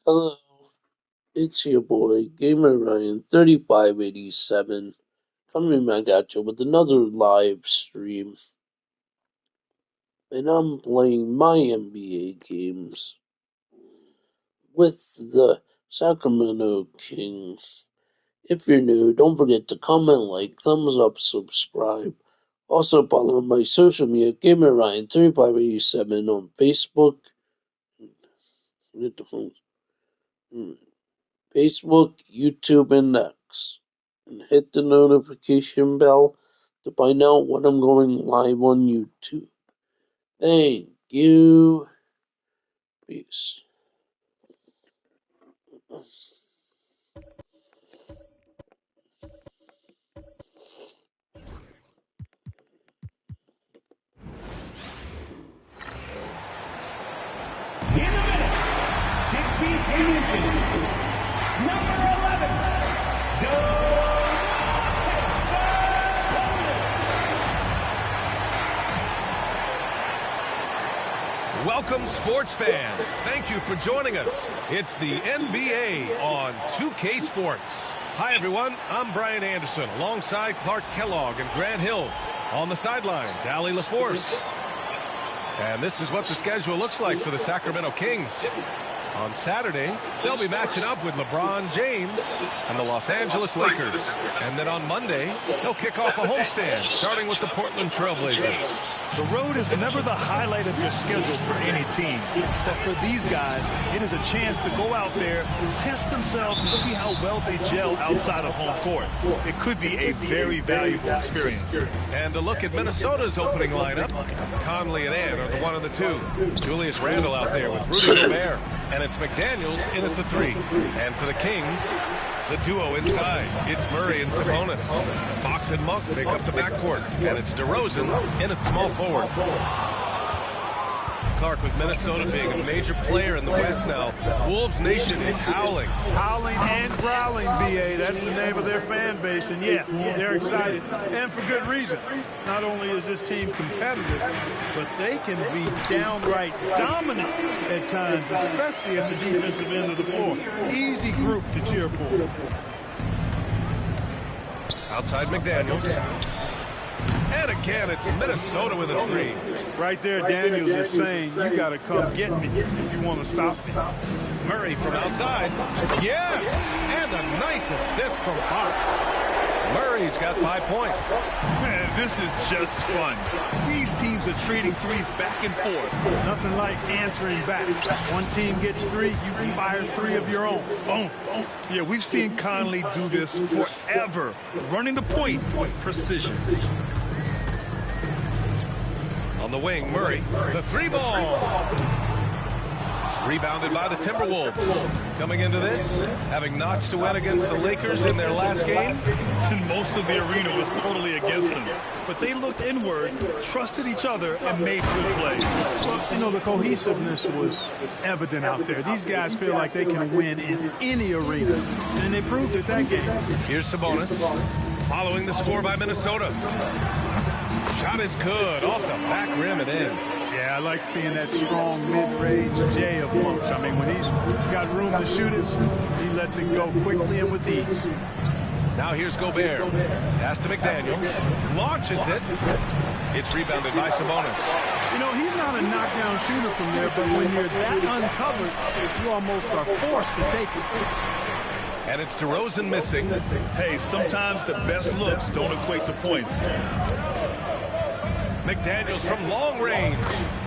Hello, it's your boy, Gamer Ryan 3587, coming back at you with another live stream. And I'm playing my NBA games with the Sacramento Kings. If you're new, don't forget to comment, like, thumbs up, subscribe. Also follow my social media, Gamer Ryan 3587 on Facebook. Get the phone. Facebook, YouTube, and X. And hit the notification bell to find out when I'm going live on YouTube. Thank you. Peace. In the middle, 6 feet 10 inches, number 11, Welcome, sports fans. Thank you for joining us. It's the NBA on 2K Sports. Hi, everyone. I'm Brian Anderson, alongside Clark Kellogg and Grant Hill. On the sidelines, Allie LaForce. And this is what the schedule looks like for the Sacramento Kings. On Saturday, they'll be matching up with LeBron James and the Los Angeles Lakers. And then on Monday, they'll kick off a homestand, starting with the Portland Trail Blazers. The road is never the highlight of your schedule for any team. But for these guys, it is a chance to go out there, test themselves, and see how well they gel outside of home court. It could be a very valuable experience. And to look at Minnesota's opening lineup, Conley and Ant are the 1 and the 2. Julius Randle out there with Rudy Gobert. And it's McDaniels in at the 3. And for the Kings, the duo inside. It's Murray and Sabonis. Fox and Monk make up the backcourt. And it's DeRozan in at small forward. Clark, with Minnesota being a major player in the West now, Wolves Nation is howling. Howling and growling, B.A. That's the name of their fan base. And, yeah, they're excited. And for good reason. Not only is this team competitive, but they can be downright dominant at times, especially at the defensive end of the floor. Easy group to cheer for. Outside McDaniels. And again, it's Minnesota with a 3. Right there, Daniels is saying, you got to come get me if you want to stop me. Murray from outside. Yes! And a nice assist from Fox. Murray's got 5 points. Man, this is just fun. These teams are trading threes back and forth. Nothing like answering back. One team gets 3, you fire 3 of your own. Boom. Yeah, we've seen Conley do this forever, running the point with precision. On the wing, Murray, the 3 ball. Rebounded by the Timberwolves. Coming into this, having notched to win against the Lakers in their last game. And most of the arena was totally against them. But they looked inward, trusted each other, and made good plays. Well, you know, the cohesiveness was evident out there. These guys feel like they can win in any arena. And they proved it that game. Here's Sabonis, following the score by Minnesota. Shot is good, off the back rim and in. Yeah, I like seeing that strong mid-range J of Monk's. I mean, when he's got room to shoot it, he lets it go quickly and with ease. Now here's Gobert. Pass to McDaniels. Launches it. It's rebounded by Sabonis. You know, he's not a knockdown shooter from there, but when you're that uncovered, you almost are forced to take it. And it's DeRozan missing. Hey, sometimes the best looks don't equate to points. McDaniels from long range.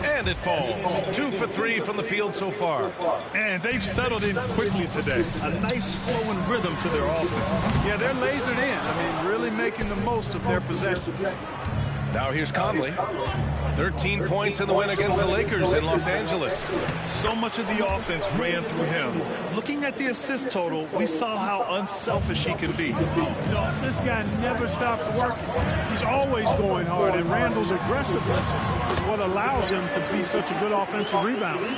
And it falls. 2 for 3 from the field so far. And they've settled in quickly today. A nice flowing rhythm to their offense. Yeah, they're lasered in. I mean, really making the most of their possession. Now here's Conley. 13 points in the win against the Lakers in Los Angeles. So much of the offense ran through him. Looking at the assist total, we saw how unselfish he can be. You know, this guy never stops working. He's always going hard, and Randall's aggressiveness is what allows him to be such a good offensive rebounder.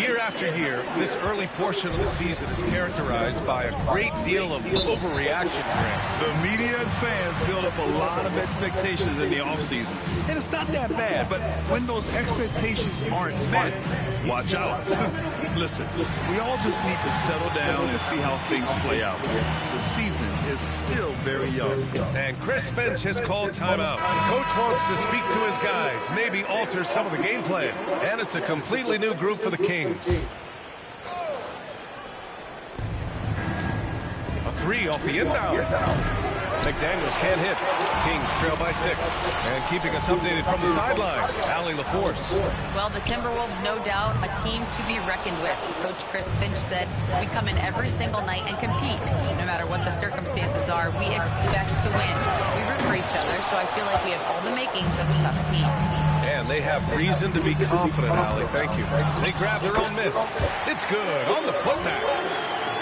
Year after year, this early portion of the season is characterized by a great deal of overreaction. The media and fans build up a lot of expectations in the offseason. season. And it's not that bad, but when those expectations aren't met, watch out. Listen, we all just need to settle down and see how things play out. The season is still very young. And Chris Finch has called timeout. Coach wants to speak to his guys, maybe alter some of the game plan. And it's a completely new group for the Kings. A three off the inbound. McDaniels can't hit. Kings trail by 6. And keeping us updated from the sideline, Allie LaForce. Well, the Timberwolves, no doubt, a team to be reckoned with. Coach Chris Finch said, we come in every single night and compete. No matter what the circumstances are, we expect to win. We root for each other, so I feel like we have all the makings of a tough team. And they have reason to be confident, Allie. Thank you. They grab their own miss. It's good on the putback.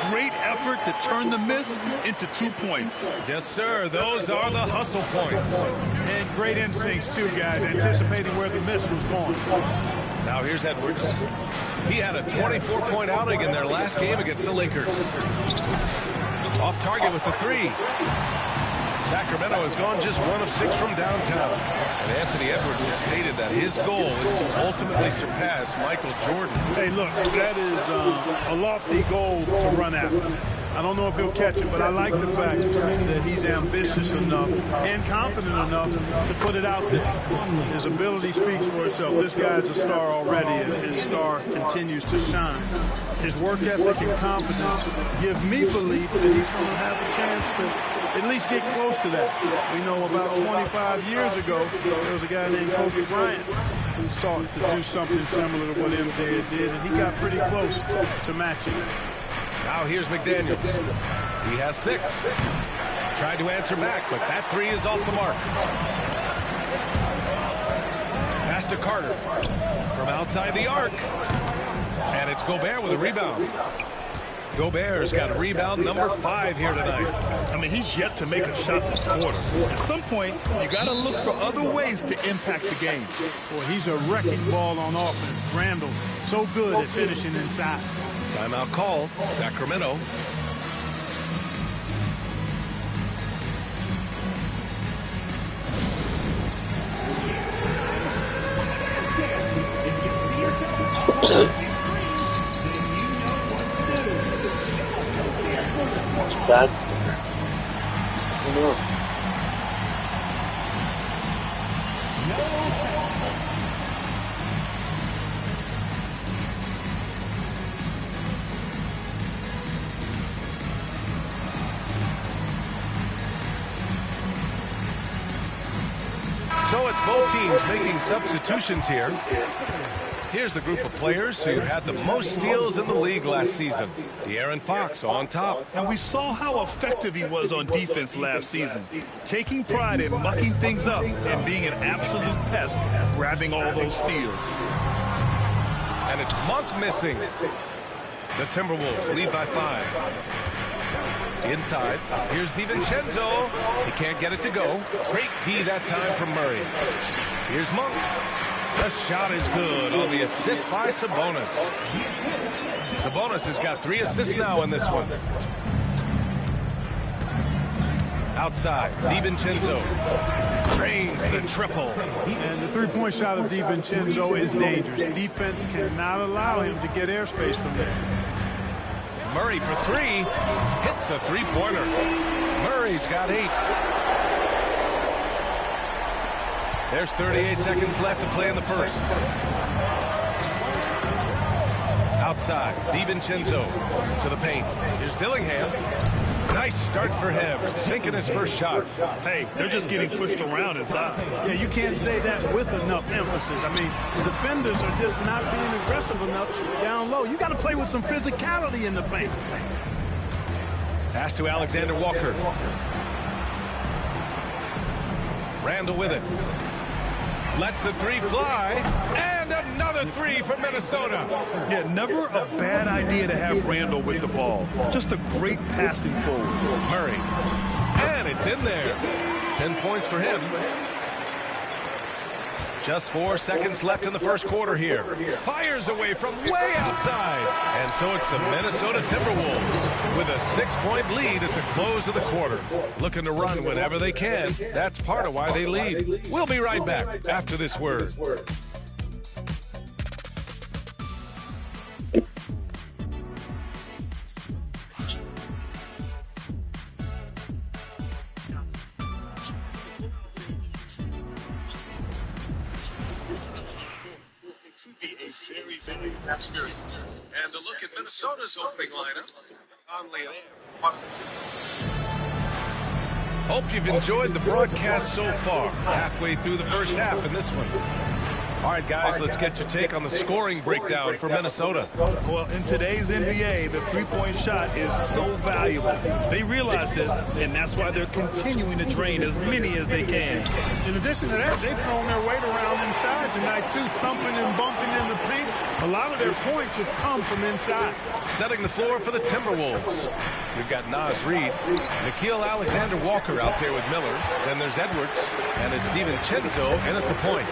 Great effort to turn the miss into 2 points. Yes, sir. Those are the hustle points. And great instincts, too, guys, anticipating where the miss was going. Now here's Edwards. He had a 24-point outing in their last game against the Lakers. Off target with the 3. Sacramento has gone just 1 of 6 from downtown. And Anthony Edwards has stated that his goal is to ultimately surpass Michael Jordan. Hey, look, that is a lofty goal to run after. I don't know if he'll catch it, but I like the fact that he's ambitious enough and confident enough to put it out there. His ability speaks for itself. This guy's a star already, and his star continues to shine. His work ethic and confidence give me belief that he's going to have a chance to at least get close to that. We know about 25 years ago, there was a guy named Kobe Bryant who sought to do something similar to what MJ did, and he got pretty close to matching it. Now here's McDaniels. He has 6. Tried to answer back, but that 3 is off the mark. Pass to Carter from outside the arc. And it's Gobert with a rebound. Gobert's got rebound number 5 here tonight. I mean, he's yet to make a shot this quarter. At some point, you got to look for other ways to impact the game. Boy, he's a wrecking ball on offense. Randall, so good at finishing inside. Timeout call, Sacramento. It's back there. I don't know. So it's both teams making substitutions here. Here's the group of players who had the most steals in the league last season. De'Aaron Fox on top. And we saw how effective he was on defense last season, taking pride in mucking things up and being an absolute pest, grabbing all those steals. And it's Monk missing. The Timberwolves lead by 5. Inside, here's DiVincenzo. He can't get it to go. Great D that time from Murray. Here's Monk. The shot is good on the assist by Sabonis. Sabonis has got 3 assists now in this one. Outside, DiVincenzo drains the triple. And the three-point shot of DiVincenzo is dangerous. Defense cannot allow him to get airspace from there. Murray for 3. Hits a three-pointer. Murray's got 8. There's 38 seconds left to play in the first. Outside, DiVincenzo to the paint. Here's Dillingham. Nice start for him, sinking his first shot. Hey, they're just getting pushed around inside. Yeah, you can't say that with enough emphasis. I mean, the defenders are just not being aggressive enough down low. You got to play with some physicality in the paint. Pass to Alexander Walker. Randall with it. Lets the 3 fly. And another 3 for Minnesota. Yeah, never a bad idea to have Randall with the ball. Just a great passing forward. Murray. And it's in there. 10 points for him. Just 4 seconds left in the first quarter here. Fires away from way outside. And so it's the Minnesota Timberwolves with a 6-point lead at the close of the quarter. Looking to run whenever they can. That's part of why they lead. We'll be right back after this word. Experience. And a look at Minnesota's opening lineup. Conley there, one of the two. Hope you've enjoyed the broadcast so far. Halfway through the first half in this one. All right, guys, let's get your take on the scoring breakdown for Minnesota. Well, in today's NBA, the three-point shot is so valuable. They realize this, and that's why they're continuing to drain as many as they can. In addition to that, they've thrown their weight around inside tonight, too, thumping and bumping in the paint. A lot of their points have come from inside. Setting the floor for the Timberwolves. We've got Naz Reid, Nickeil Alexander-Walker out there with Miller. Then there's Edwards, and it's DiVincenzo in at the point.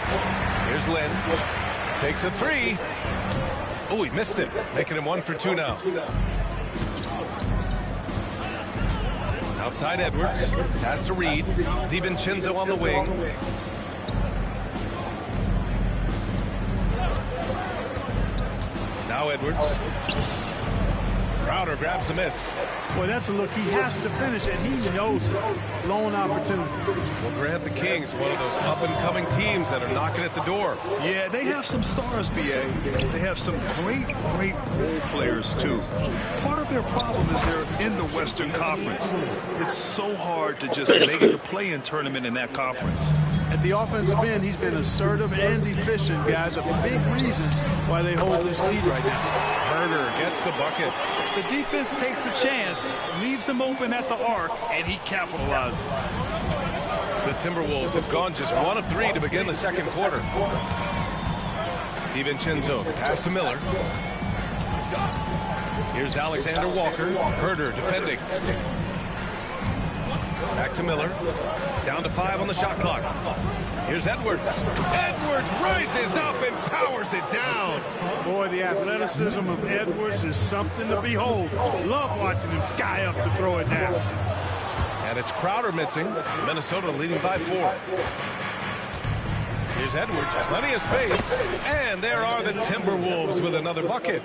Here's Lynn. Takes a three. Oh, he missed it. Making him 1 for 2 now. Outside Edwards. Pass to Reid. DiVincenzo on the wing. Now Edwards. Crowder grabs the miss. Boy, that's a look he has to finish, and he knows it. Lone opportunity. Well, Grant, the Kings, one of those up-and-coming teams that are knocking at the door. Yeah, they have some stars, B.A. They have some great role players, too. Part of their problem is they're in the Western Conference. It's so hard to just make the play-in tournament in that conference. At the offensive end, he's been assertive and efficient, guys. A big reason why they hold this lead right now. Herder gets the bucket. The defense takes a chance, leaves him open at the arc, and he capitalizes. The Timberwolves have gone just 1 of 3 to begin the second quarter. DiVincenzo, pass to Miller. Here's Alexander Walker. Herder defending. Back to Miller. Down to 5 on the shot clock. Here's Edwards. Edwards rises up and powers it down. Boy, the athleticism of Edwards is something to behold. Love watching him sky up to throw it down. And it's Crowder missing. Minnesota leading by 4. Here's Edwards, plenty of space. And there are the Timberwolves with another bucket.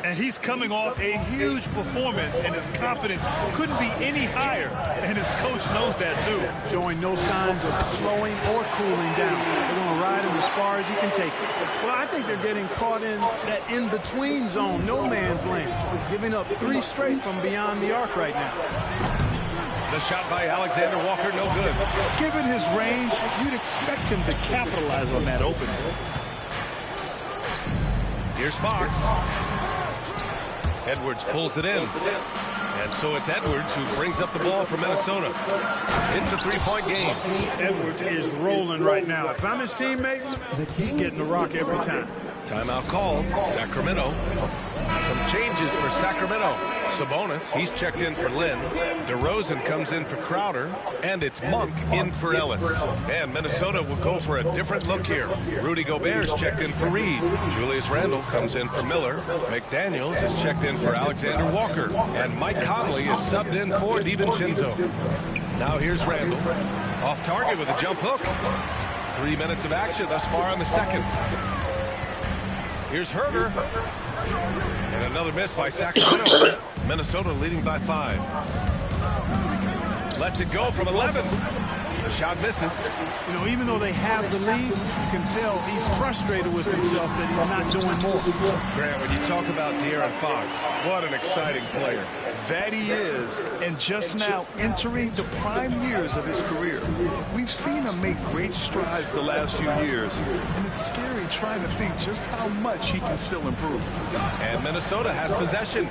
And he's coming off a huge performance, and his confidence couldn't be any higher. And his coach knows that, too. Showing no signs of slowing or cooling down. They're going to ride him as far as he can take it. Well, I think they're getting caught in that in-between zone, no man's land. Giving up 3 straight from beyond the arc right now. The shot by Alexander Walker, no good. Given his range, you'd expect him to capitalize on that opening. Here's Fox. Edwards pulls it in. And so it's Edwards who brings up the ball for Minnesota. It's a 3-point game. Edwards is rolling right now. If I'm his teammates, he's getting the rock every time. Timeout called. Sacramento. Some changes for Sacramento. Sabonis, he's checked in for Lynn. DeRozan comes in for Crowder. And it's Monk in for Ellis. And Minnesota will go for a different look here. Rudy Gobert's checked in for Reid. Julius Randle comes in for Miller. McDaniels is checked in for Alexander Walker. And Mike Conley is subbed in for DiVincenzo. Now here's Randle. Off target with a jump hook. 3 minutes of action thus far in the second. Here's Herder. And another miss by Sacramento. Minnesota leading by 5. Lets it go from 11. The shot misses. You know, even though they have the lead, you can tell he's frustrated with himself that he's not doing more. Grant, when you talk about De'Aaron Fox, what an exciting player. That he is, and just now entering the prime years of his career. We've seen him make great strides the last few years, and it's scary trying to think just how much he can still improve. And Minnesota has possession.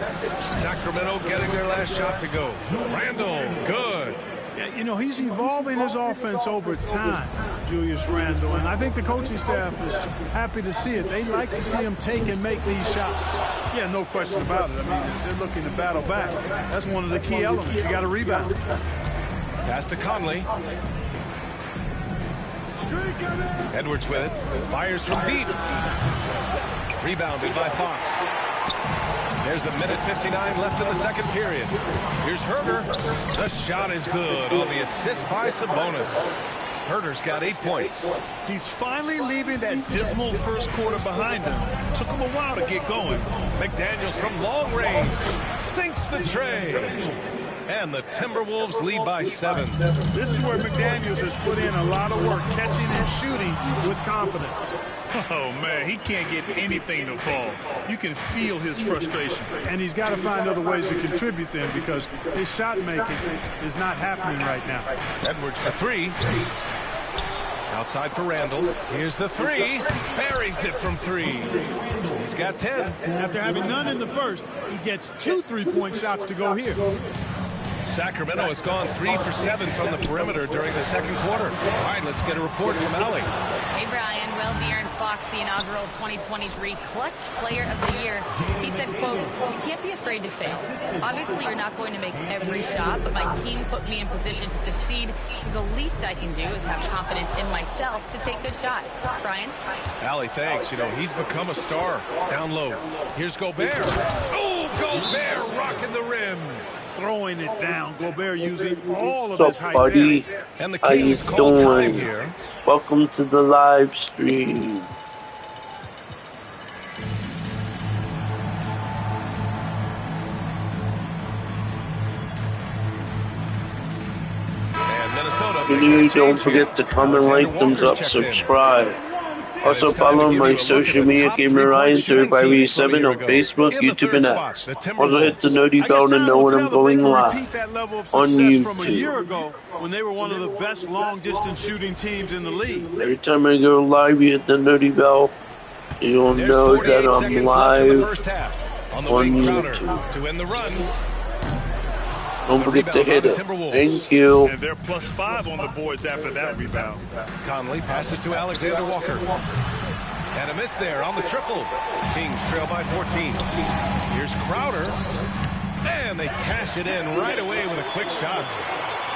Sacramento getting their last shot to go. Randle, good. Yeah, you know, he's evolving his offense over time, Julius Randle, and I think the coaching staff is happy to see it. They like to see him take and make these shots. Yeah, no question about it. I mean, they're looking to battle back. That's one of the key elements. You got to rebound. Pass to Conley. Edwards with it. Fires from deep. Rebounded by Fox. There's a minute 59 left in the second period. Here's Herter. The shot is good on the assist by Sabonis. Herter's got 8 points. He's finally leaving that dismal first quarter behind him. Took him a while to get going. McDaniels from long range sinks the tray. And the Timberwolves lead by 7. This is where McDaniels has put in a lot of work, catching and shooting with confidence. Oh, man, he can't get anything to fall. You can feel his frustration. And he's got to find other ways to contribute then, because his shot making is not happening right now. Edwards for 3. Outside for Randall. Here's the 3. Buries it from 3. He's got 10. After having none in the first, he gets 2 3-point shots to go here. Sacramento has gone 3 for 7 from the perimeter during the second quarter. All right, let's get a report from Allie. Hey, Brian. Well, De'Aaron Fox, the inaugural 2023 Clutch Player of the Year, he said, quote, "You can't be afraid to fail. Obviously, you're not going to make every shot, but my team puts me in position to succeed, so the least I can do is have confidence in myself to take good shots." Brian? Allie, thanks. You know, he's become a star. Down low. Here's Gobert. Oh, Gobert rocking the rim. Throwing it down. Gobert using all of What's his up, height buddy? there. And the How you Kings call time doing? here. Welcome to the live stream. And Minnesota. Don't forget to comment, like, thumbs up, subscribe. Also follow my social media, Gamer Ryan 3587 on Facebook, YouTube, and X. Also hit the noti bell to know when I'm going live on YouTube. From a year ago, when they were one of the best long-distance shooting teams in the league. Every time I go live, you hit the noti bell. You'll know that I'm live on YouTube. To win the run. Don't forget to hit it. Thank you. And they're +5 on the boards after that rebound. Conley passes to Alexander Walker. And a miss there on the triple. Kings trail by 14. Here's Crowder. And they cash it in right away with a quick shot.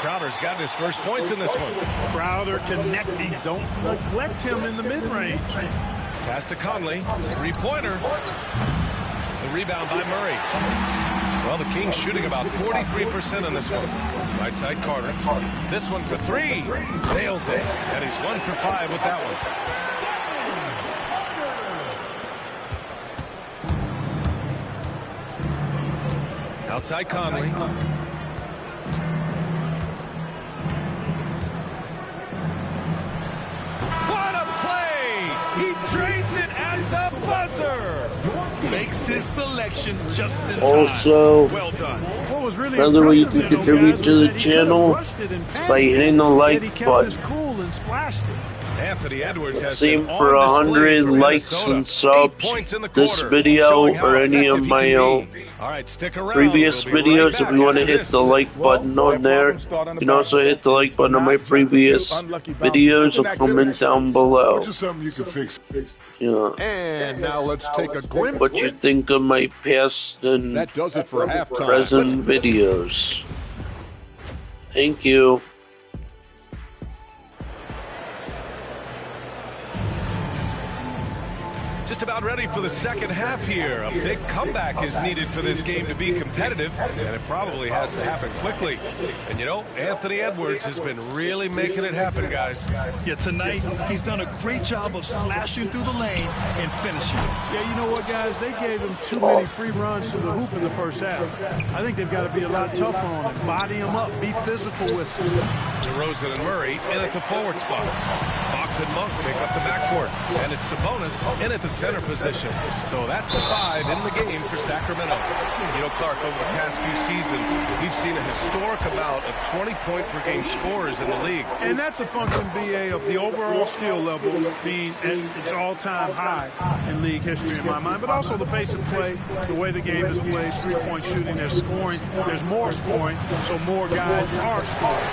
Crowder's got his first points in this one. Crowder connecting. Don't neglect him in the mid-range. Pass to Conley. Three-pointer. The rebound by Murray. Well, the Kings shooting about 43% in this one. Right side Carter. This one for 3. Nails it. And he's 1 for 5 with that one. Outside Conley. What a play! He drains it at the buzzer. Makes his selection just in time. Also, Well done. What was really another way you impressive can there, contribute guys, to was the that he channel rushed it and is passed by it, hitting the yet like he kept button. his cool and splashed it. Anthony Edwards has Same been for on display 100 for likes Minnesota. and 8 subs. points in the This quarter, video showing how or any of effective he my can own be. All right, stick around. previous We'll be videos. right If back you want to after hit this. the like button on there, you can also hit the like button on my previous videos or comment down below. Just something you can fix. Yeah. And now let's take a glimpse. What you think of my past and That does it for halftime. present videos. Thank you. Just about ready for the second half here. A big comeback is needed for this game to be competitive, and it probably has to happen quickly. And you know, Anthony Edwards has been really making it happen, guys. Yeah, tonight he's done a great job of slashing through the lane and finishing. Yeah, you know what, guys? They gave him too many free runs to the hoop in the first half. I think they've got to be a lot tougher on him. Body him up. Be physical with him. DeRozan and Murray in at the forward spots. Fox and Monk make up the backcourt. And it's Sabonis in at the center position. So that's the 5 in the game for Sacramento. You know, Clark, over the past few seasons, we've seen a historic amount of 20-point-per-game scorers in the league. And that's a function, BA, of the overall skill level being at its all-time high in league history in my mind, but also the pace of play, the way the game is played, three-point shooting, there's scoring, there's more scoring, so more guys are scoring.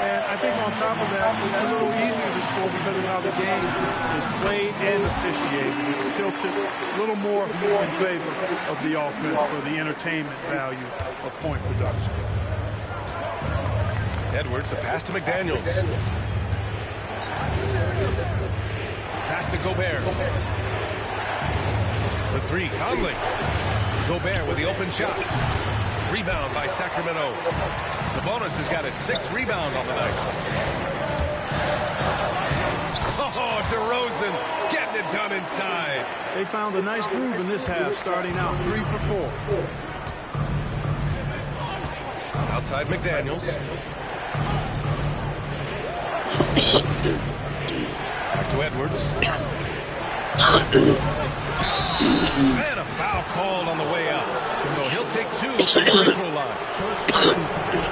And I think on top of that, it's a little easier to score because of how the game is played and officiated. It's tilted a little more in favor of the offense for the entertainment value of point production. Edwards, a pass to McDaniels. Pass to Gobert. The three, Conley. Gobert with the open shot. Rebound by Sacramento. Sabonis has got his 6th rebound on the night. Oh, DeRozan getting it done inside. They found a nice groove in this half, starting out 3 for 4. Outside McDaniels. Back to Edwards. And a foul called on the way up. So he'll take 2 from the free throw line.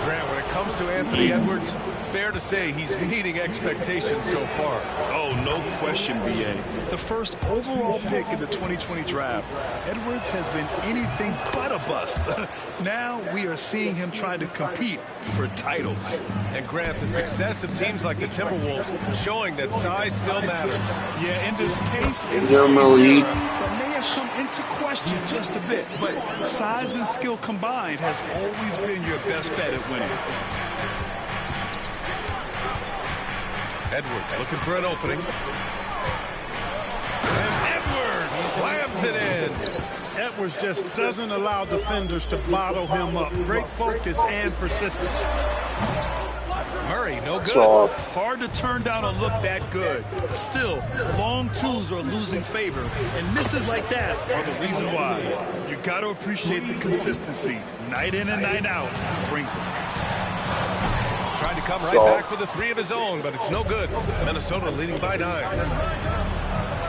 Grant, when it comes to Anthony Edwards, fair to say he's meeting expectations so far. Oh, no question, B.A. The first overall pick in the 2020 draft, Edwards has been anything but a bust. Now we are seeing him try to compete for titles. And Grant, the success of teams like the Timberwolves showing that size still matters. Yeah, in this pace and Malik. that may have come into question just a bit, but size and skill combined has always been your best bet at winning. Edwards looking for an opening. And Edwards slams it in. Edwards just doesn't allow defenders to bottle him up. Great focus and persistence. Murray, no good. Soft. Hard to turn down a look that good. Still, long twos are losing favor, and misses like that are the reason why. You got to appreciate the consistency. Night in and night out brings it. Trying to come right back with a 3 of his own, but it's no good. Minnesota leading by 9.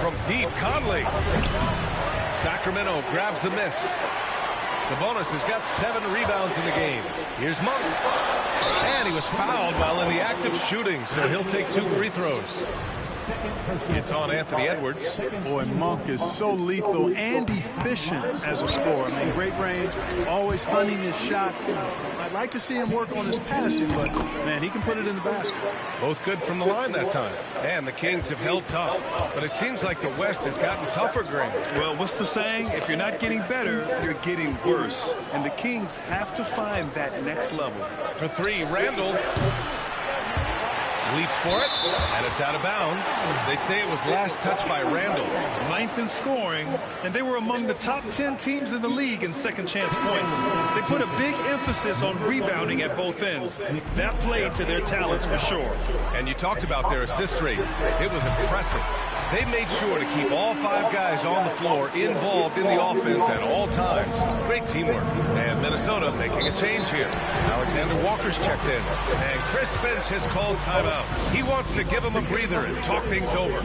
From deep, Conley. Sacramento grabs the miss. Sabonis has got 7 rebounds in the game. Here's Monk. And he was fouled while in the act of shooting, so he'll take 2 free throws. It's on Anthony Edwards. Boy, Monk is so lethal and efficient as a scorer. I mean, great range, always hunting his shot. I'd like to see him work on his passing, but, man, he can put it in the basket. Both good from the line that time. And the Kings have held tough. But it seems like the West has gotten tougher, Grant. Well, what's the saying? If you're not getting better, you're getting worse. And the Kings have to find that next level. For 3, Randall. Leaps for it, and it's out of bounds. They say it was last touched by Randall. Ninth in scoring, and they were among the top 10 teams in the league in second chance points. They put a big emphasis on rebounding at both ends. That played to their talents for sure. And you talked about their assist rate. It was impressive. They made sure to keep all 5 guys on the floor involved in the offense at all times. Great teamwork. And Minnesota making a change here. Alexander Walker's checked in. And Chris Finch has called timeout. He wants to give them a breather and talk things over.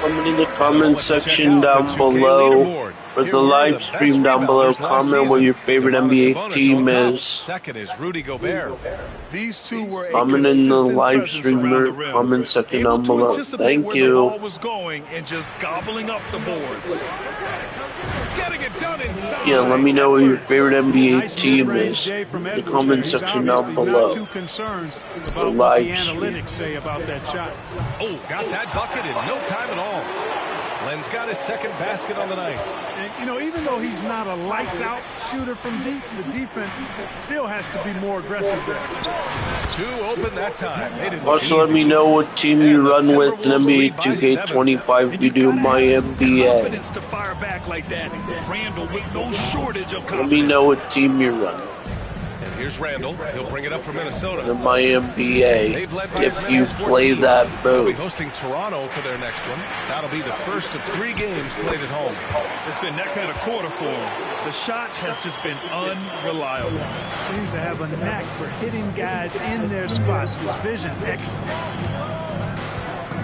Comment in the comment section down below, or the live stream down below. Comment what your favorite NBA team is. Second is Rudy Gobert. These two were Comment in the live streamer comment section down below. Thank you. The ball was going and just gobbling up the boards. Getting it done inside. Yeah, let me know what your favorite NBA team is in the comment section down below. Not too concerned about The what live the stream. analytics say about that shot. Oh, got that bucket in no time at all. Len's got his 2nd basket on the night. And, you know, even though he's not a lights-out shooter from deep, the defense still has to be more aggressive there. 2 open that time. They didn't Also, let me know what team you run with in NBA 2K25 if you do my NBA. Confidence to fire back like that. Randall with no shortage of confidence. Let me know what team you run And here's Randall. He'll bring it up for Minnesota. in my NBA if you play that They'll be mode. hosting Toronto for their next one. That'll be the first of 3 games played at home. It's been that kind of quarter for him. The shot has just been unreliable. Seems to have a knack for hitting guys in their spots. His vision, excellent.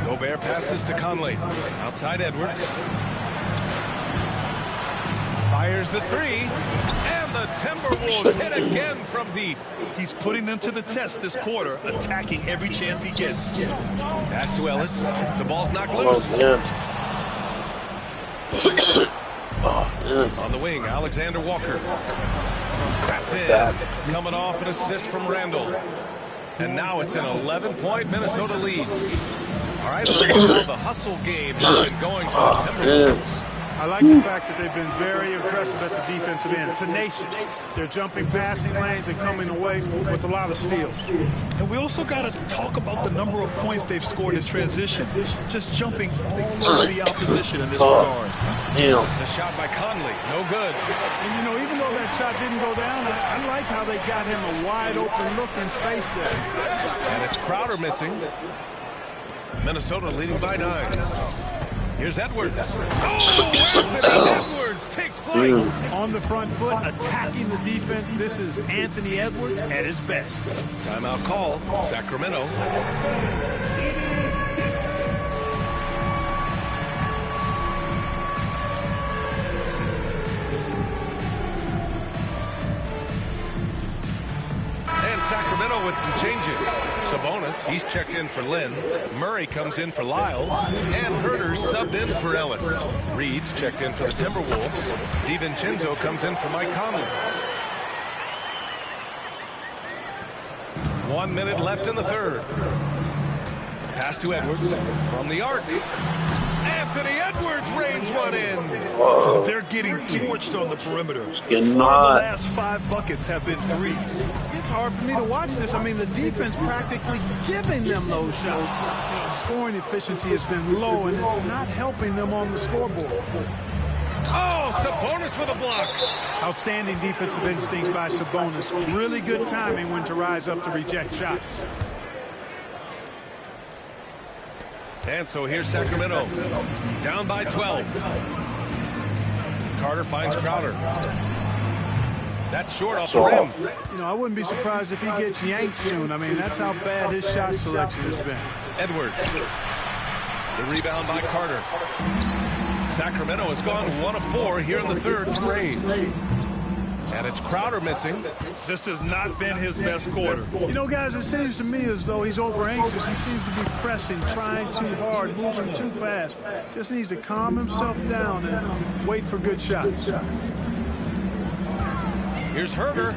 Gobert passes to Conley. Outside Edwards. Fires the 3. And the Timberwolves hit again from deep. He's putting them to the test this quarter, attacking every chance he gets. Pass to Ellis. The ball's knocked Oh, loose. man. Oh, man. On the wing, Alexander Walker. That's in. Coming off an assist from Randall. And now it's an 11-point Minnesota lead. All right, let's see how the hustle game has been going for the Timberwolves. I like the fact that they've been very aggressive at the defensive end, tenacious. They're jumping passing lanes and coming away with a lot of steals. And we also got to talk about the number of points they've scored in transition, just jumping all over the opposition in this regard. The shot by Conley, no good. And, you know, even though that shot didn't go down, I like how they got him a wide-open look in space there. And it's Crowder missing. Minnesota leading by 9. Here's Edwards. Oh, Anthony Edwards takes flight. On the front foot, attacking the defense. This is Anthony Edwards at his best. Timeout call, Sacramento. And Sacramento with some changes. Sabonis, he's checked in for Lynn. Murray comes in for Lyles. And Herter's subbed in for Ellis. Reed's checked in for the Timberwolves. DiVincenzo comes in for Mike Conley. 1 minute left in the third. Pass to Edwards from the arc. Anthony Edwards rains one in. They're getting torched on the perimeter. 4 You're of the not. last 5 buckets have been threes. It's hard for me to watch this. I mean, the defense practically giving them those shots. Scoring efficiency has been low, and it's not helping them on the scoreboard. Oh, Sabonis with a block. Outstanding defensive instincts by Sabonis. Really good timing when to rise up to reject shots. And so here's Sacramento, down by 12. Carter finds Crowder. That's short off the rim. You know, I wouldn't be surprised if he gets yanked soon. I mean, that's how bad his shot selection has been. Edwards. The rebound by Carter. Sacramento has gone 1 of 4 here in the third from range. And it's Crowder missing. This has not been his best quarter. You know, guys, it seems to me as though he's over anxious. He seems to be pressing, trying too hard, moving too fast. Just needs to calm himself down and wait for good shots. Here's Herter.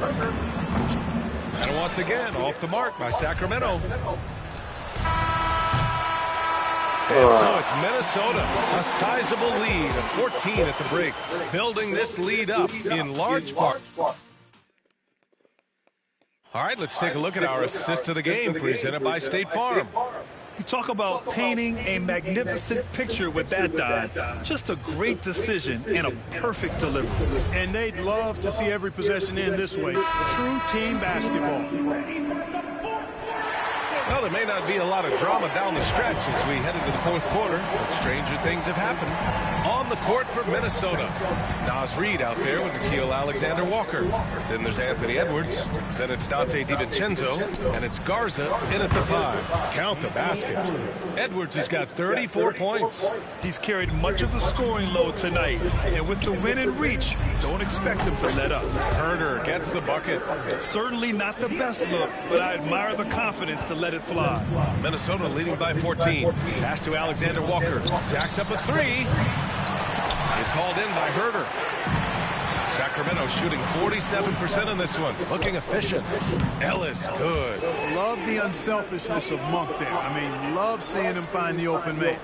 And once again, off the mark by Sacramento. And so it's Minnesota, a sizable lead of 14 at the break, building this lead up in large part. All right, let's take a look at our assist of the game presented by State Farm. You talk about painting a magnificent picture with that dive. Just a great decision and a perfect delivery. And they'd love to see every possession end this way. True team basketball. Well, there may not be a lot of drama down the stretch as we head into the fourth quarter, but stranger things have happened. On the court for Minnesota, Naz Reid out there with Nickeil Alexander-Walker. Then there's Anthony Edwards. Then it's Dante DiVincenzo. And it's Garza in at the 5. Count the basket. Edwards has got 34 points. He's carried much of the scoring load tonight. And with the win in reach, don't expect him to let up. Herter gets the bucket. Certainly not the best look, but I admire the confidence to let it fly. Minnesota leading by 14. Pass to Alexander-Walker. Jacks up a 3. It's hauled in by Herter. Sacramento shooting 47% in this one. Looking efficient. Ellis, good. Love the unselfishness of Monk there. I mean, love seeing him find the open man.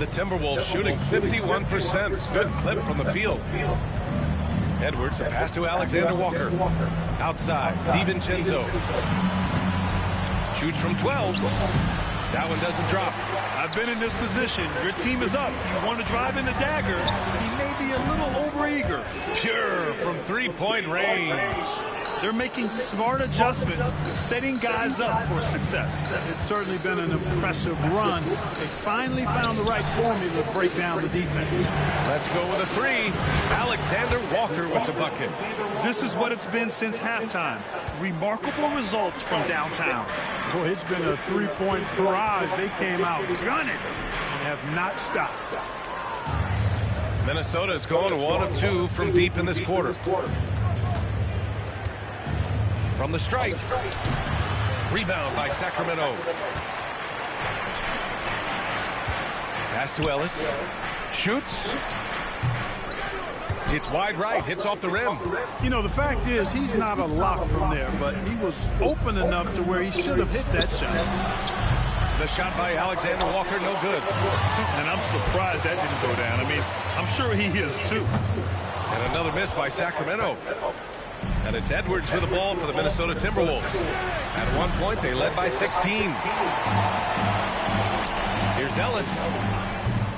The Timberwolves shooting 51%. Good clip from the field. Edwards, a pass to Alexander-Walker. Outside, DiVincenzo. Shoots from 12. That one doesn't drop. I've been in this position. Your team is up. You want to drive in the dagger. He may be a little overeager. Pure from three-point range. They're making smart adjustments, setting guys up for success. It's certainly been an impressive run. They finally found the right formula to break down the defense. Let's go with a 3. Alexander-Walker with the bucket. This is what it's been since halftime. Remarkable results from downtown. Boy, it's been a three-point barrage. They came out gunning and have not stopped. Minnesota's going 1 of 2 from deep in this quarter. From the stripe. Rebound by Sacramento. Pass to Ellis. Shoots. It's wide right. Hits off the rim. You know, the fact is he's not a lock from there, but he was open enough to where he should have hit that shot. The shot by Alexander Walker, no good. And I'm surprised that didn't go down. I mean, I'm sure he is too. And another miss by Sacramento. And it's Edwards with the ball for the Minnesota Timberwolves. At one point, they led by 16. Here's Ellis.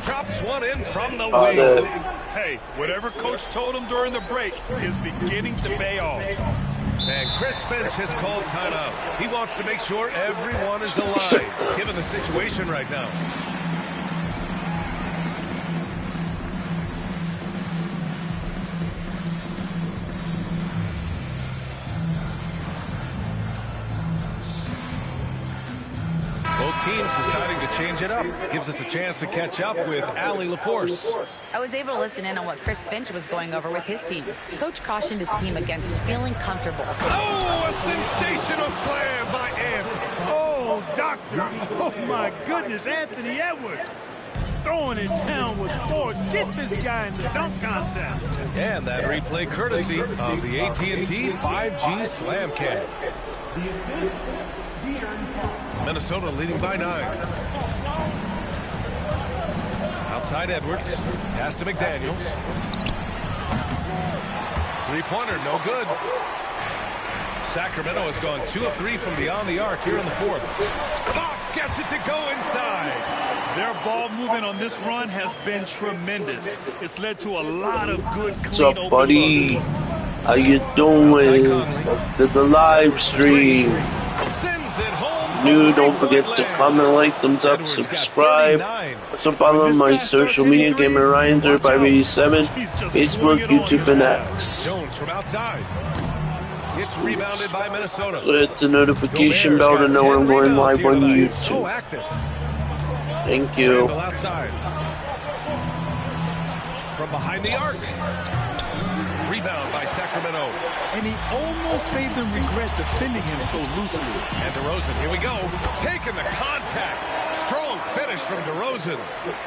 Drops one in from the wing. Hey, whatever coach told him during the break is beginning to pay off. And Chris Finch has called timeout. He wants to make sure everyone is alive, given the situation right now. Both teams deciding to change it up. Gives us a chance to catch up with Allie LaForce. I was able to listen in on what Chris Finch was going over with his team. Coach cautioned his team against feeling comfortable. Oh, a sensational slam by Amp. Oh, doctor. Oh, my goodness, Anthony Edwards. Throwing it down with force. Get this guy in the dunk contest. And that replay courtesy of the AT&T 5G Slam Cam. The assist, Minnesota leading by 9. Outside Edwards. Pass to McDaniels. Three-pointer, no good. Sacramento has gone 2 of 3 from beyond the arc here in the fourth. Fox gets it to go inside. Their ball movement on this run has been tremendous. It's led to a lot of good, clean, What's up, open buddy? looks. How you doing? To the live stream. Sends it home. New, don't forget to comment, like, thumbs up, subscribe. Also follow my social media, Gamer Ryan 3587, Facebook, YouTube, and X. Jones from outside. It's rebounded by Minnesota. So hit the notification bell to know when I'm going live on So YouTube. active. Thank you. Randall outside. From behind the arc. Rebound by Sacramento. And he almost made them regret defending him so loosely. And DeRozan, here we go. Taking the contact. Strong finish from DeRozan.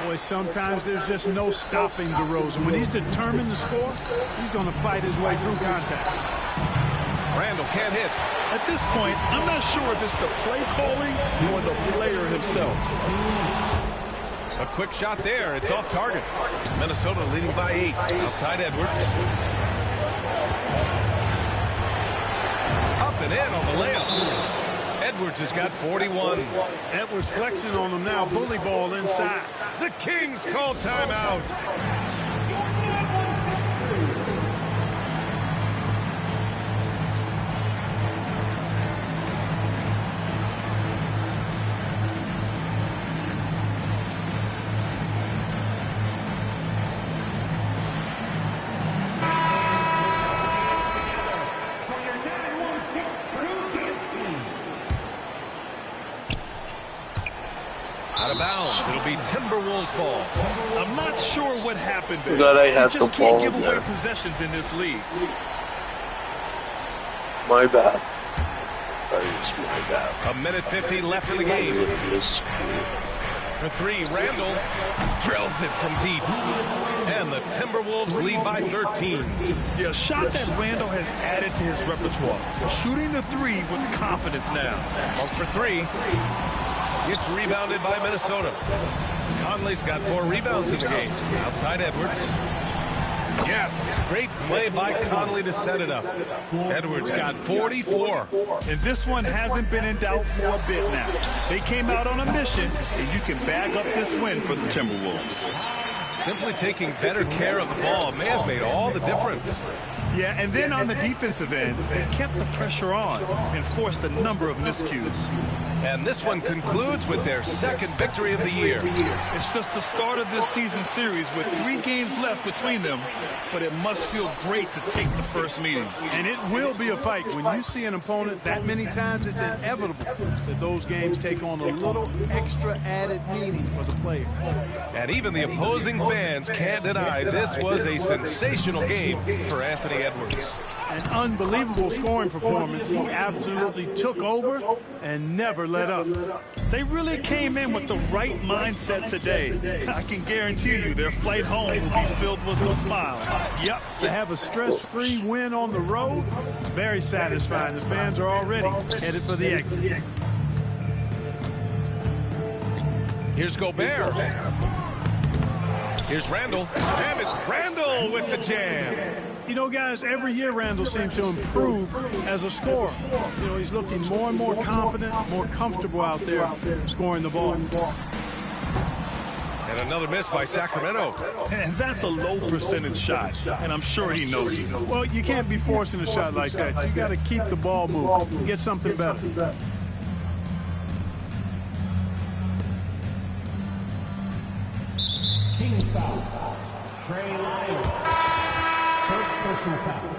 Boy, sometimes there's just no stopping DeRozan. When he's determined to score, he's going to fight his way through contact. Randall can't hit. At this point, I'm not sure if it's the play calling or the player himself. A quick shot there. It's off target. Minnesota leading by 8. Outside Edwards. Up and in on the layup. Edwards has got 41. Edwards flexing on him now. Bully ball inside. The Kings call timeout. Out of bounds. It'll be Timberwolves ball. I'm not sure what happened there. Forgot I had They just the can't ball give away there. possessions in this league. My bad. That is my bad. A minute 50 left in the game. For 3, Randall drills it from deep. And the Timberwolves lead by 13. Yeah, a shot that Randall has added to his repertoire. Shooting the 3 with confidence now. Mark for 3. It's rebounded by Minnesota. Conley's got 4 rebounds in the game. Outside Edwards. Yes, great play by Conley to set it up. Edwards got 44. And this one hasn't been in doubt for a bit now. They came out on a mission, and you can bag up this win for the Timberwolves. Simply taking better care of the ball may have made all the difference. Yeah, and then on the defensive end, they kept the pressure on and forced a number of miscues. And this one concludes with their second victory of the year. It's just the start of this season series with 3 games left between them, but it must feel great to take the first meeting. And it will be a fight. When you see an opponent that many times, it's inevitable that those games take on a little extra added meaning for the player. And even the opposing fans can't deny this was a sensational game for Anthony Edwards. An unbelievable scoring performance. He absolutely took over and never let up. They really came in with the right mindset today. I can guarantee you their flight home will be filled with some smiles. Yep, to have a stress-free win on the road, very satisfying. The fans are already headed for the exit. Here's Gobert. Here's Randall. And it's Randall with the jam. You know, guys, every year Randall seems to improve as a scorer. You know, he's looking more and more confident, more comfortable out there scoring the ball. And another miss by Sacramento. And that's a low percentage shot, and I'm sure he knows it. Well, you can't be forcing a shot like that. You got to keep the ball moving, get something better. Kings foul. Trey Lyles. First personal foul.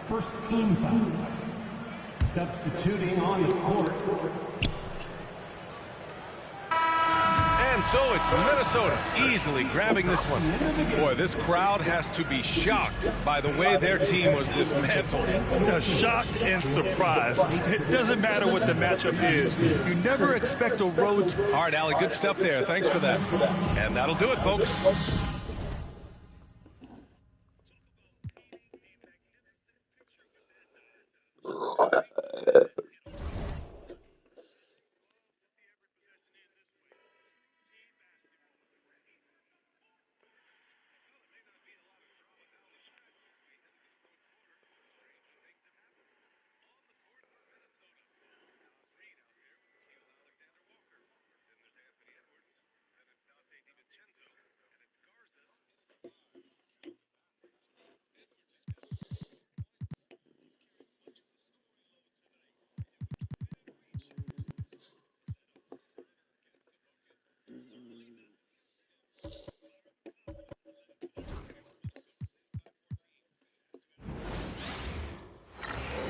First team foul. Substituting on the court. And so it's Minnesota easily grabbing this one. Boy, this crowd has to be shocked by the way their team was dismantled. Shocked and surprised. It doesn't matter what the matchup is. You never expect a road. All right, Allie, good stuff there. Thanks for that. And that'll do it, folks.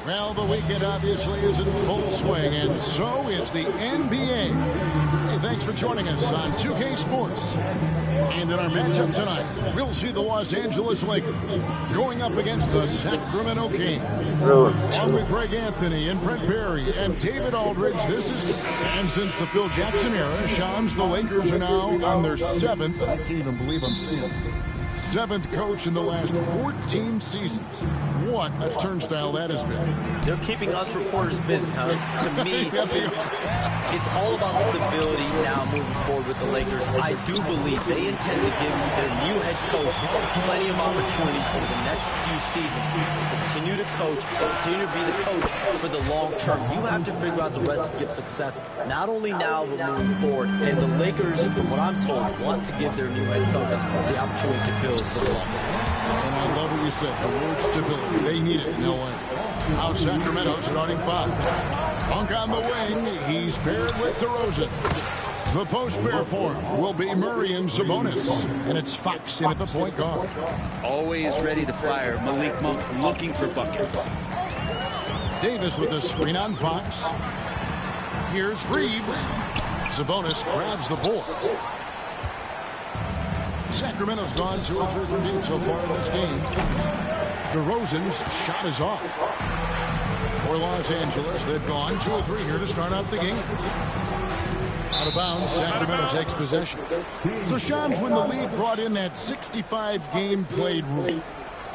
Well, the weekend obviously is in full swing, and so is the NBA. Hey, thanks for joining us on 2K Sports. And in our matchup tonight, we'll see the Los Angeles Lakers going up against the Sacramento Kings. Along with Greg Anthony and Brent Barry and David Aldridge, this is... And since the Phil Jackson era, Shams, the Lakers are now on their 7th. I can't even believe I'm saying it. 7th coach in the last 14 seasons. What a turnstile that has been. They're keeping us reporters busy, huh? To me, it's all about stability now moving forward with the Lakers. I do believe they intend to give their new head coach plenty of opportunities over the next few seasons to continue to coach and continue to be the coach for the long term. You have to figure out the recipe of success, not only now, but moving forward. And the Lakers, from what I'm told, want to give their new head coach the opportunity to build for the long term. And I love what you said, the word stability. They need it in LA. Now Sacramento starting 5. Funk on the wing. He's paired with DeRozan. The post pair for him will be Murray and Sabonis. And it's Fox in at the point guard. Always ready to fire. Malik Monk looking for buckets. Davis with a screen on Fox. Here's Reeves. Sabonis grabs the board. Sacramento's gone 2 or 3 from deep so far in this game. DeRozan's shot is off. For Los Angeles, they've gone 2 or 3 here to start out the game. Out of bounds, Sacramento takes possession. So Shams, when the league brought in that 65 game played rule,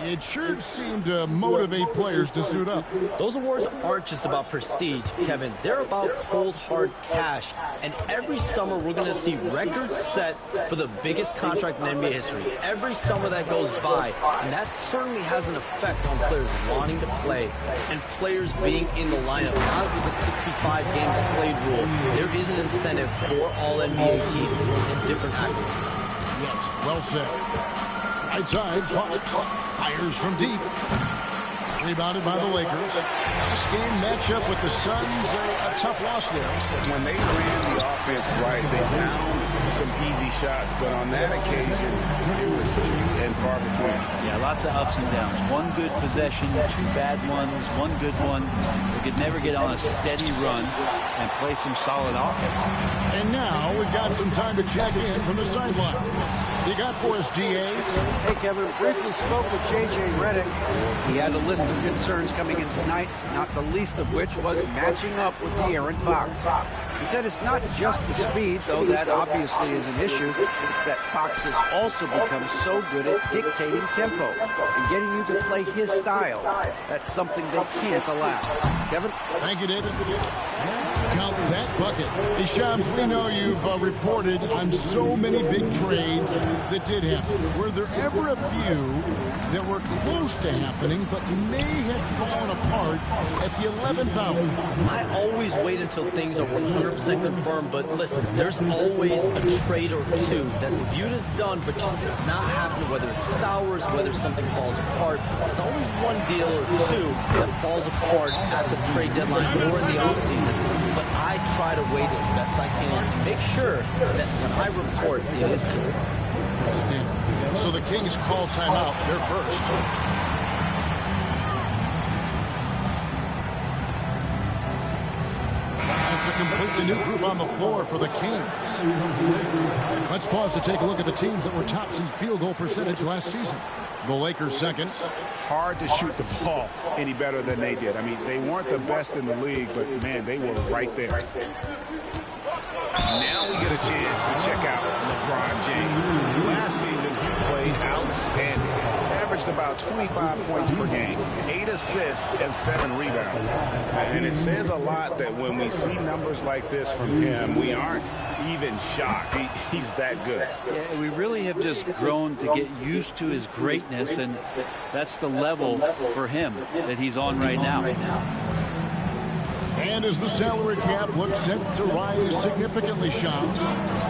it sure seemed to motivate players to suit up. Those awards aren't just about prestige, Kevin. They're about cold, hard cash. And every summer, we're going to see records set for the biggest contract in NBA history. Every summer that goes by. And that certainly has an effect on players wanting to play and players being in the lineup. Now with the 65 games played rule, there is an incentive for all NBA teams in different activities. Yes, well said. Right side, Fox fires from deep. Rebounded by the Lakers. Last game matchup with the Suns, a tough loss there. When they ran the offense right, they found some easy shots, but on that occasion, it was few and far between. Yeah, lots of ups and downs. One good possession, 2 bad ones, one good one. They could never get on a steady run and play some solid offense. And now we've got some time to check in from the sideline. You got for us, DA? Hey, Kevin, briefly spoke with J.J. Redick. He had a list of of concerns coming in tonight, not the least of which was matching up with De'Aaron Fox. He said it's not just the speed, though that obviously is an issue. It's that Fox has also become so good at dictating tempo and getting you to play his style. That's something they can't allow. Kevin? Thank you, David. Count that bucket. Hey, Shams, we know you've reported on so many big trades that did happen. Were there ever a few that were close to happening but may have fallen apart at the 11th hour? I always wait until things are 100% confirmed, but listen, there's always a trade or two that's viewed as done but just does not happen, whether it's sours, whether something falls apart. There's always one deal or two that falls apart at the trade deadline or in the offseason. But I try to wait as best I can and make sure that when I report, it is confirmed. So the Kings call timeout. They're first. It's a completely new group on the floor for the Kings. Let's pause to take a look at the teams that were tops in field goal percentage last season. The Lakers second. Hard to shoot the ball any better than they did. I mean, they weren't the best in the league, but, man, they were right there. Now we get a chance to check out LeBron James. Last season, he played outstanding. Averaged about 25 points per game, 8 assists, and 7 rebounds. And it says a lot that when we see numbers like this from him, we aren't even shocked. He's that good. Yeah, we really have just grown to get used to his greatness, and that's the level for him that he's on right now. And as the salary cap looks set to rise significantly, Shams,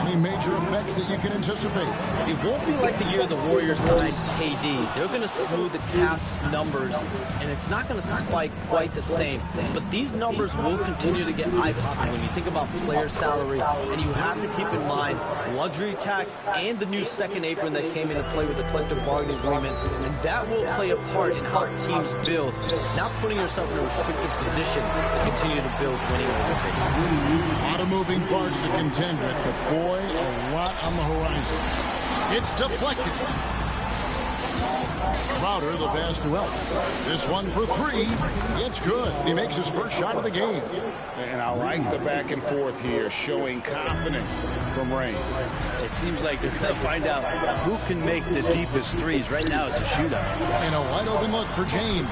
any major effects that you can anticipate? It won't be like the year the Warriors signed KD. They're going to smooth the cap's numbers, and it's not going to spike quite the same. But these numbers will continue to get eye-popping when you think about player salary, and you have to keep in mind luxury tax and the new second apron that came into play with the collective bargaining agreement, and that will play a part in how teams build, not putting yourself in a restrictive position to continue to build winning organizations. A lot of moving parts to contend with, but boy, a lot on the horizon. It's deflected. Crowder, the pass to Ellis. This one for three. It's good. He makes his first shot of the game. And I like the back and forth here, showing confidence from range. It seems like they're going to find out who can make the deepest threes. Right now, it's a shootout. And a wide open look for James.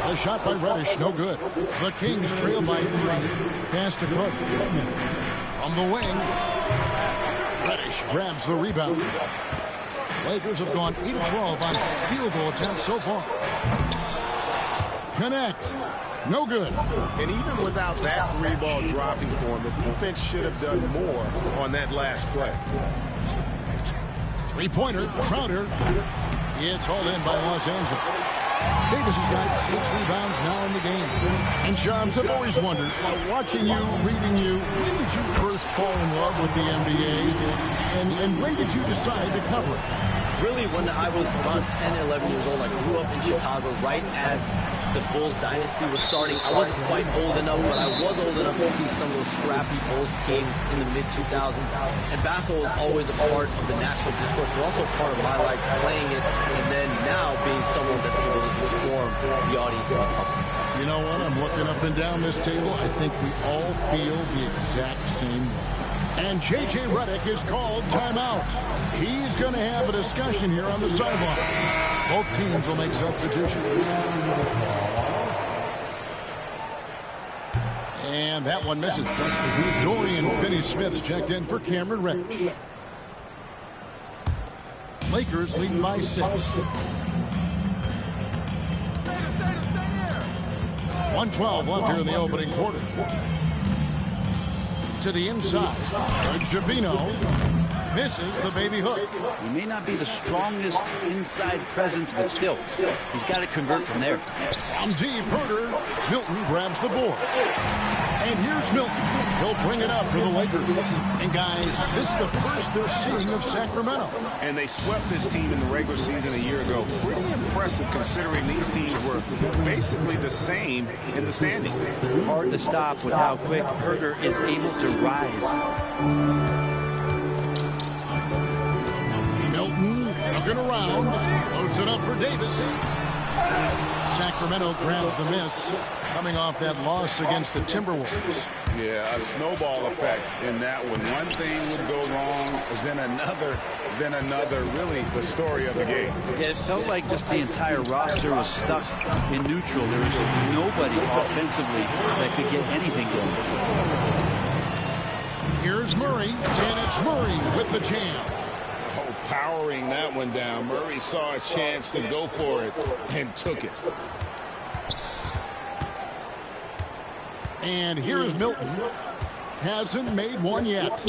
A shot by Reddish, no good. The Kings trail by 3. Pass to Crowder. From the wing, Reddish grabs the rebound. Lakers have gone 8 of 12 on field goal attempts so far. Connect. No good. And even without that 3-ball dropping for him, the defense should have done more on that last play. 3-pointer, Crowder. It's hauled in by Los Angeles. Davis has got 6 rebounds now in the game. And Shams, I've always wondered, while watching you, reading you, when did you first fall in love with the NBA? And when did you decide to cover it? Really, when I was around 10, 11 years old, I grew up in Chicago right as the Bulls dynasty was starting. I wasn't quite old enough, but I was old enough to see some of those scrappy Bulls teams in the mid-2000s. And basketball was always a part of the national discourse, but also part of my life playing it, and then now being someone that's able to inform the audience and the public. You know what? I'm looking up and down this table. I think we all feel the exact same way. And J.J. Redick is called timeout. He's going to have a discussion here on the sideline. Both teams will make substitutions. And that one misses. Dorian Finney-Smith checked in for Cameron Reddish. Lakers leading by 6. 1:12 left here in the opening quarter. To the inside. Javino misses the baby hook. He may not be the strongest inside presence, but still, he's got to convert from there. From deep, Herder. Milton grabs the board. And here's Milton. He'll bring it up for the Lakers. And guys, this is the first they're seeing of Sacramento. And they swept this team in the regular season a year ago. Pretty impressive considering these teams were basically the same in the standings. Hard to stop with how quick Herder is able to rise. Milton looking around. Loads it up for Davis. Sacramento grabs the miss, coming off that loss against the Timberwolves. Yeah, a snowball effect in that one. One thing would go wrong, then another, then another. Really the story of the game. Yeah, it felt like just the entire roster was stuck in neutral. There was nobody offensively that could get anything going. Here's Murray, and it's Murray with the jam. Oh, powering that one down. Murray saw a chance to go for it and took it. And here is Milton. Hasn't made one yet.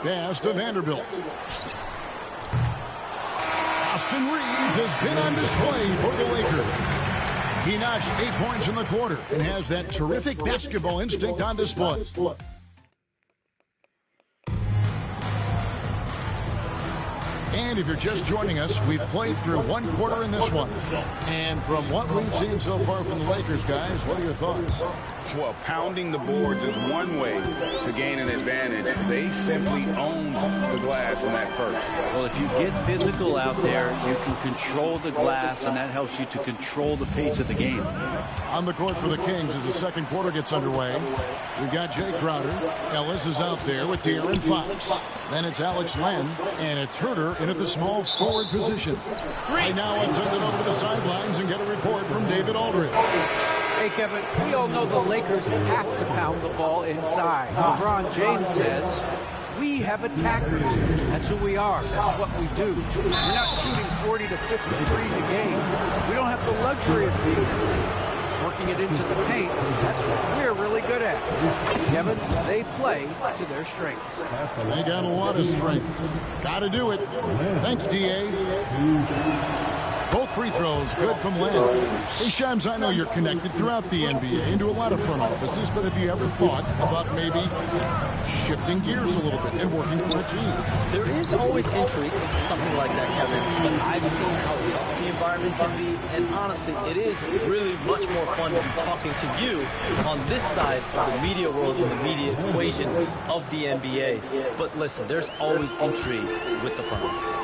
Pass to Vanderbilt. Austin Reeves has been on display for the Lakers. He notched 8 points in the quarter and has that terrific basketball instinct on display. And if you're just joining us, we've played through one quarter in this one. And from what we've seen so far from the Lakers, guys, what are your thoughts? Well, pounding the boards is one way to gain an advantage. They simply owned the glass in that first. Well, if you get physical out there, you can control the glass, and that helps you to control the pace of the game. On the court for the Kings as the second quarter gets underway. We've got Jay Crowder. Ellis is out there with De'Aaron Fox. Then it's Alex Len, and it's Herter in at the small forward position. Right now, let's send it over to the sidelines and get a report from David Aldridge. Hey, Kevin, we all know the Lakers have to pound the ball inside. LeBron James says, we have attackers. That's who we are. That's what we do. We're not shooting 40 to 50 threes a game. We don't have the luxury of being that team. Working it into the paint, that's what we're really good at. Kevin, they play to their strengths. They got a lot of strength. Got to do it. Thanks, D.A. Both free throws good from Len. Hey, Shams, I know you're connected throughout the NBA into a lot of front offices, but have you ever thought about maybe shifting gears a little bit and working for a team? There is always intrigue into something like that, Kevin, but I've seen how tough the environment can be, and honestly, it is really much more fun to be talking to you on this side of the media world and the media equation of the NBA. But listen, there's always intrigue with the front office.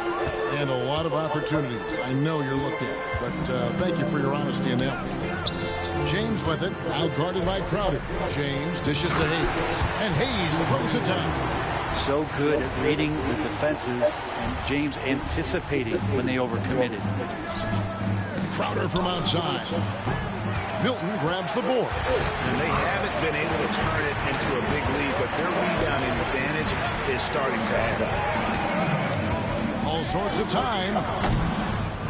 And a lot of opportunities. I know you're looked at, but thank you for your honesty in that. James with it, out guarded by Crowder. James dishes to Hayes, and Hayes throws it down. So good at reading the defenses, and James anticipating when they overcommitted. Crowder from outside. Milton grabs the board. And they haven't been able to turn it into a big lead, but their rebounding advantage is starting to add up. All sorts of time.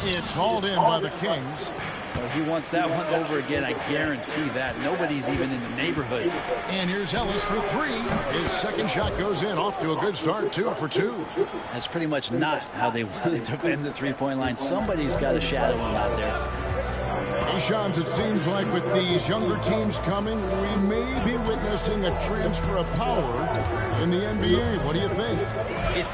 It's hauled in by the Kings. Well, he wants that one over again, I guarantee that. Nobody's even in the neighborhood. And here's Ellis for three. His second shot goes in, off to a good start, 2 for 2. That's pretty much not how they want to defend the three-point line. Somebody's got to shadow him out there. Hey, Shams, it seems like with these younger teams coming, we may be witnessing a transfer of power in the NBA. What do you think? It's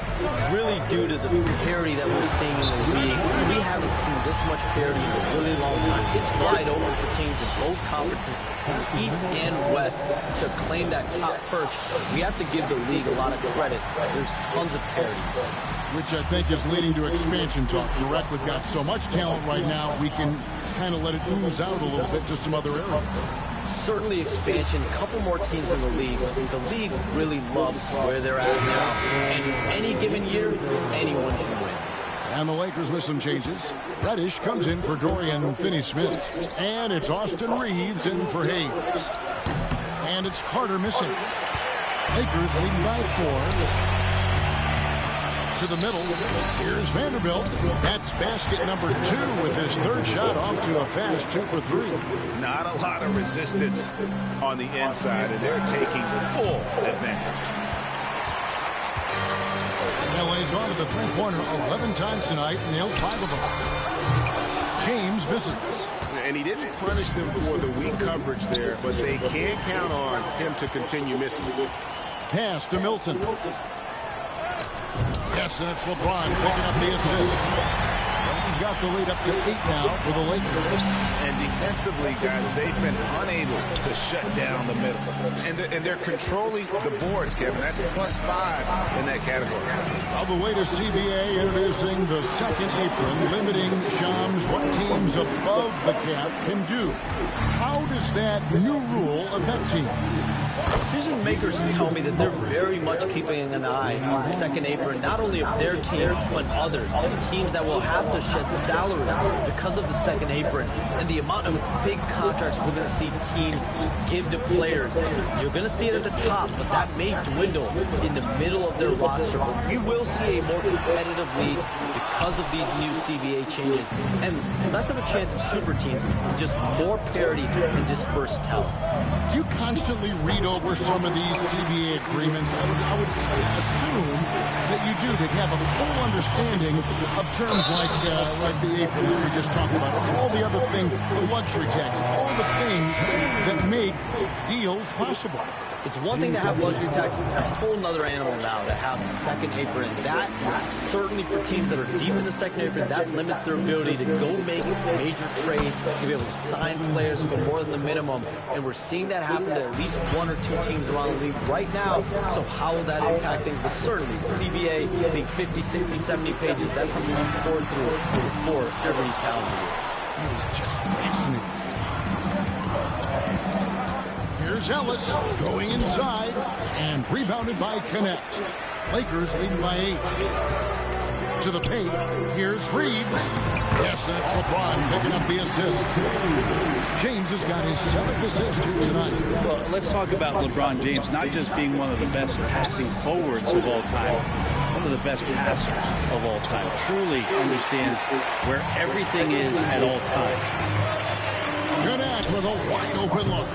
really due to the parity that we're seeing in the league. We haven't seen this much parity in a really long time. It's wide open for teams in both conferences, in the East and West, to claim that top perch. We have to give the league a lot of credit. There's tons of parity. Which I think is leading to expansion talk. Correct, we've got so much talent right now, we can kind of let it ooze out a little bit to some other areas. Certainly expansion, a couple more teams in the league. The league really loves where they're at now. And any given year, anyone can win. And the Lakers with some changes. Reddish comes in for Dorian Finney-Smith. And it's Austin Reeves in for Hayes. And it's Carter missing. Lakers leading by 4. To the middle. Here's Vanderbilt. That's basket number 2 with his third shot off to a fast 2 for 3. Not a lot of resistance on the inside, and they're taking full advantage. LA's gone to the three-pointer 11 times tonight, nailed 5 of them. James misses. And he didn't punish them for the weak coverage there, but they can't count on him to continue missing. Pass to Milton. Yes, and it's LeBron picking up the assist. He's got the lead up to 8 now for the Lakers. And Defensively, guys, they've been unable to shut down the middle. And they're controlling the boards, Kevin. That's +5 in that category. On the way to CBA, introducing the second apron, limiting Shams what teams above the cap can do. How does that new rule affect teams? Decision makers tell me that they're very much keeping an eye on the second apron, not only of their team, but others, and teams that will have to shed salary because of the second apron and the amount of big contracts we're going to see teams give to players. You're going to see it at the top, but that may dwindle in the middle of their roster. But we will see a more competitive league because of these new CBA changes and less of a chance of super teams and just more parity and dispersed talent. Do you constantly read over some of these CBA agreements? I would assume that you do, to have a full understanding of terms like the apron that we just talked about, all the other things, the luxury tax, all the things that make deals possible. It's one thing to have luxury taxes, a whole nother animal now to have the second apron. That, certainly for teams that are deep in the second apron, that limits their ability to go make major trades, to be able to sign players for more than the minimum. And we're seeing that happen to at least one or two teams around the league right now. So how will that impact things? But certainly, CBA being 50, 60, 70 pages, that's something you pour through before every calendar year. It is just fascinating. Here's Ellis going inside and rebounded by Connect. Lakers leading by 8. To the paint. Here's Reeves. Yes, and it's LeBron picking up the assist. James has got his 7th assist here tonight. Well, let's talk about LeBron James not just being one of the best passing forwards of all time, one of the best passers of all time. Truly understands where everything is at all times. Connect with a wide open look.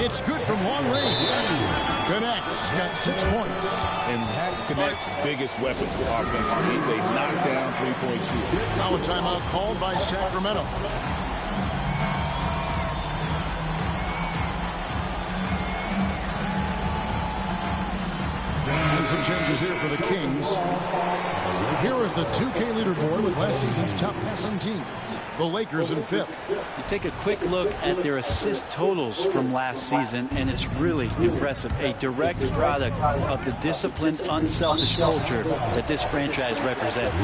It's good from long range. Connect's got 6 points. And that's Connect's biggest weapon offensively. He's a knockdown three-point shooter. Now a timeout called by Sacramento. And some changes here for the Kings. Here is the 2K leaderboard with last season's top passing teams. The Lakers in 5th. You take a quick look at their assist totals from last season, and it's really impressive. A direct product of the disciplined, unselfish culture that this franchise represents.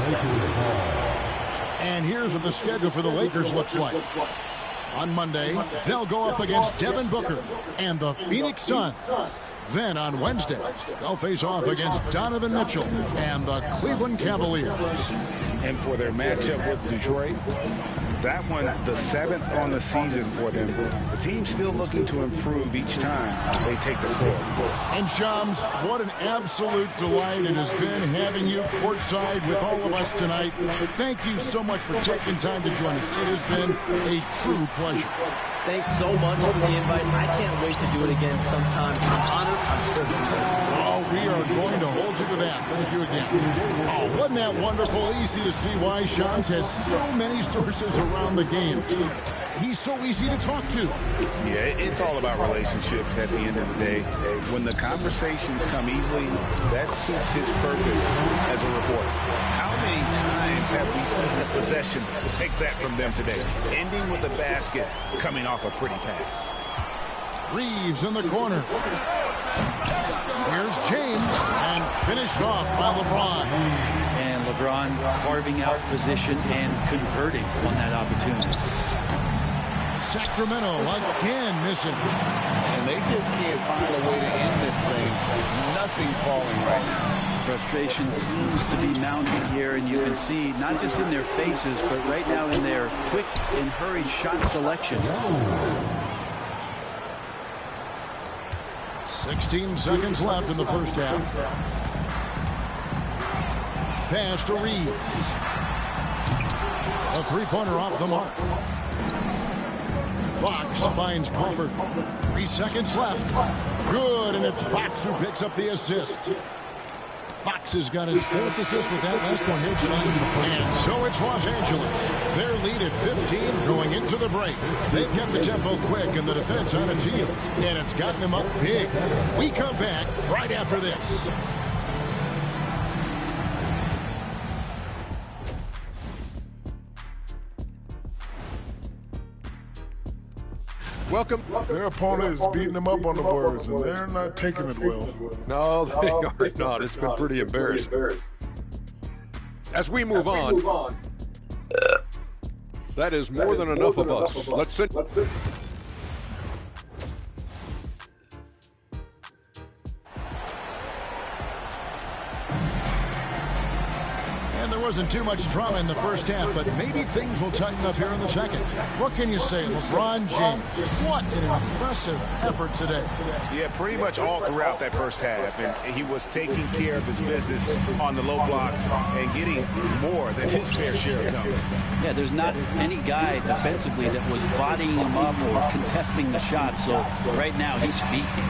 And here's what the schedule for the Lakers looks like. On Monday, they'll go up against Devin Booker and the Phoenix Suns. Then on Wednesday, they'll face off against Donovan Mitchell and the Cleveland Cavaliers. And for their matchup with Detroit, that one, the 7th on the season for them. The team's still looking to improve each time they take the floor. And Shams, what an absolute delight it has been having you courtside with all of us tonight. Thank you so much for taking time to join us. It has been a true pleasure. Thanks so much for the invite. I can't wait to do it again sometime. I'm honored. I'm privileged. Oh, we are going to hold you to that. Thank you again. Oh, wasn't that wonderful? Easy to see why Shams has so many sources around the game. He's so easy to talk to. Yeah, it's all about relationships at the end of the day. When the conversations come easily, that suits his purpose as a reporter. How many times have we seen a possession like that from them today, ending with a basket coming off a pretty pass? Reeves in the corner. Here's James, and finished off by LeBron. And LeBron carving out position and converting on that opportunity. Sacramento again missing. And they just can't find a way to end this thing. Nothing falling right now. Frustration seems to be mounting here, and you can see not just in their faces, but right now in their quick and hurried shot selection. 16 seconds left in the first half. Pass to Reeves. A three-pointer off the mark. Fox finds Crawford. 3 seconds left. Good, and it's Fox who picks up the assist. Fox has got his 4th assist with that last one here tonight. And so it's Los Angeles. Their lead at 15 going into the break. They've kept the tempo quick and the defense on its heels. And it's gotten them up big. We come back right after this. Welcome. Their opponent is beating them up on the words, and they're not taking it well. No, they are not. It's been pretty embarrassing. As we move on, that is more than enough of us. Let's sit. And there wasn't too much drama in the first half, but maybe things will tighten up here in the second. What can you say? LeBron James, what an impressive effort today. Yeah, pretty much all throughout that first half. And he was taking care of his business on the low blocks and getting more than his fair share of dunks. Yeah, there's not any guy defensively that was bodying him up or contesting the shot. So right now he's feasting.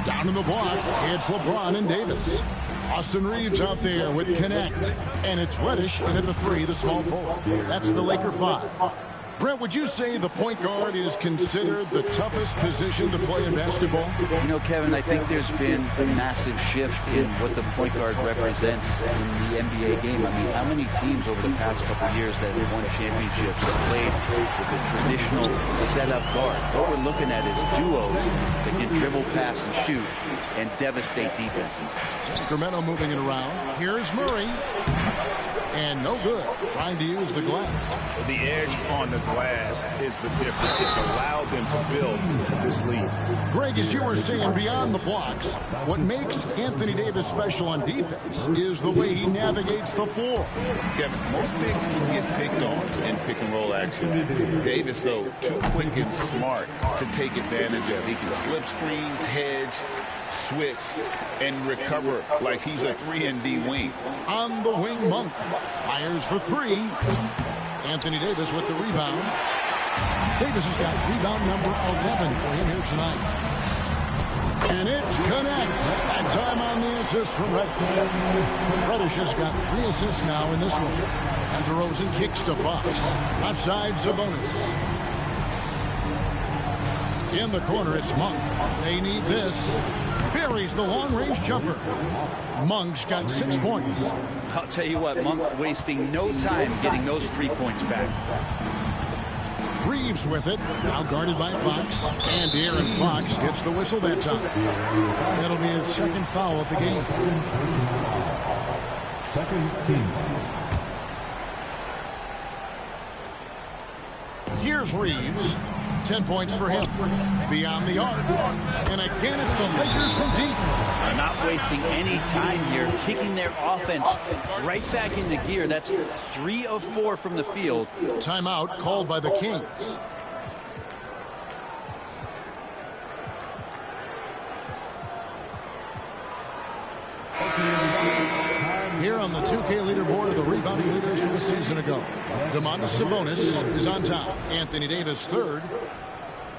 Down in the block, it's LeBron and Davis. Austin Reeves out there with Connect. And it's Reddish in at the 3, the small forward. That's the Laker 5. Brent, would you say the point guard is considered the toughest position to play in basketball? You know, Kevin, I think there's been a massive shift in what the point guard represents in the NBA game. I mean, how many teams over the past couple of years that have won championships have played with a traditional setup guard? What we're looking at is duos that can dribble, pass, and shoot and devastate defenses. Sacramento moving it around. Here's Murray. And no good. Trying to use the glass. The edge on the glass is the difference. It's allowed them to build this lead. Greg, as you were saying, beyond the blocks, what makes Anthony Davis special on defense is the way he navigates the floor. Kevin, most bigs can get picked on in pick and roll action. Davis, though, too quick and smart to take advantage of. He can slip screens, hedge, switch, and recover like he's a 3-and-D wing. On the wing, Monk fires for 3. Anthony Davis with the rebound. Davis has got rebound number 11 for him here tonight. And it's Connect. That time on the assist from Reddish. Reddish has got 3 assists now in this one. And DeRozan kicks to Fox. Outside Sabonis. In the corner, it's Monk. They need this. Buries the long-range jumper. Monk's got 6 points. I'll tell you what, Monk wasting no time getting those 3 points back. Reeves with it, now guarded by Fox. And De'Aaron Fox gets the whistle that time. That'll be his second foul of the game. Second team. Here's Reeves. 10 points for him. Beyond the arc. And again, it's the Lakers from deep. They're not wasting any time here, kicking their offense right back into gear. That's 3 of 4 from the field. Timeout called by the Kings. Here on the 2K leaderboard are the rebounding leaders from a season ago. Domantas Sabonis is on top. Anthony Davis third.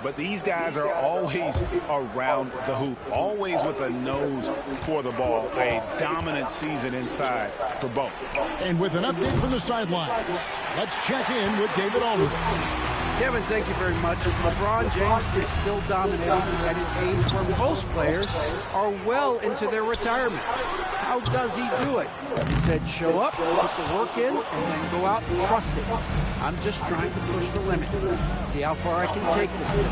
But these guys are always around the hoop, always with a nose for the ball. A dominant season inside for both. And with an update from the sidelines, let's check in with David Aldridge. Kevin, thank you very much. LeBron James is still dominating at an age where most players are well into their retirement. How does he do it? He said, show up, put the work in, and then go out and trust it. I'm just trying to push the limit. See how far I can take this thing.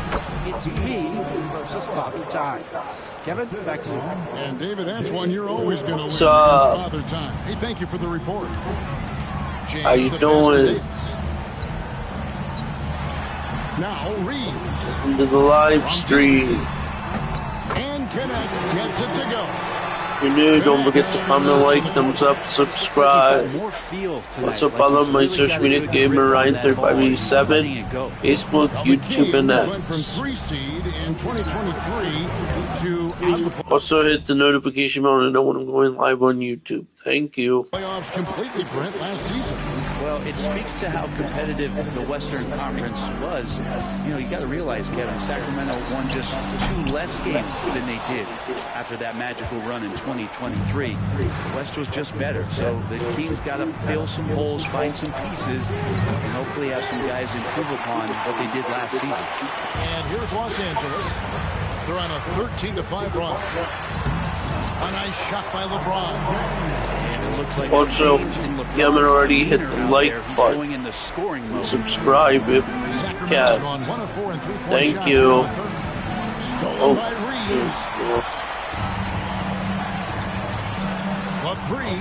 It's me versus Father Time. Kevin, back to you. And David, that's one you're always going to win against Father Time. Hey, thank you for the report. James, how you doing? Now Reeves. Into the live stream. And Connect gets it to go. If you're new, don't forget to comment, like, thumbs up, subscribe. What's up, I love my social media, Gamer Ryan 3587, Facebook, YouTube, and X. Also hit the notification bell to know when I'm going live on YouTube. Thank you. Playoffs completely, Brent, last season. Well, it speaks to how competitive the Western Conference was. You know, you got to realize, Kevin, Sacramento won just 2 less games than they did after that magical run in 2023. The West was just better, so the Kings got to fill some holes, find some pieces, and hopefully have some guys improve upon what they did last season. And here's Los Angeles. They're on a 13-5 run. A nice shot by LeBron. And it looks like Also, a change in LeBron's you haven't already hit the demeanor out like there. He's button. going into scoring mode. Subscribe if you Sacramento's can. gone 1 of 4 and 3-point Thank shots you. in the third. Stolen by Reeves. Yes. A three.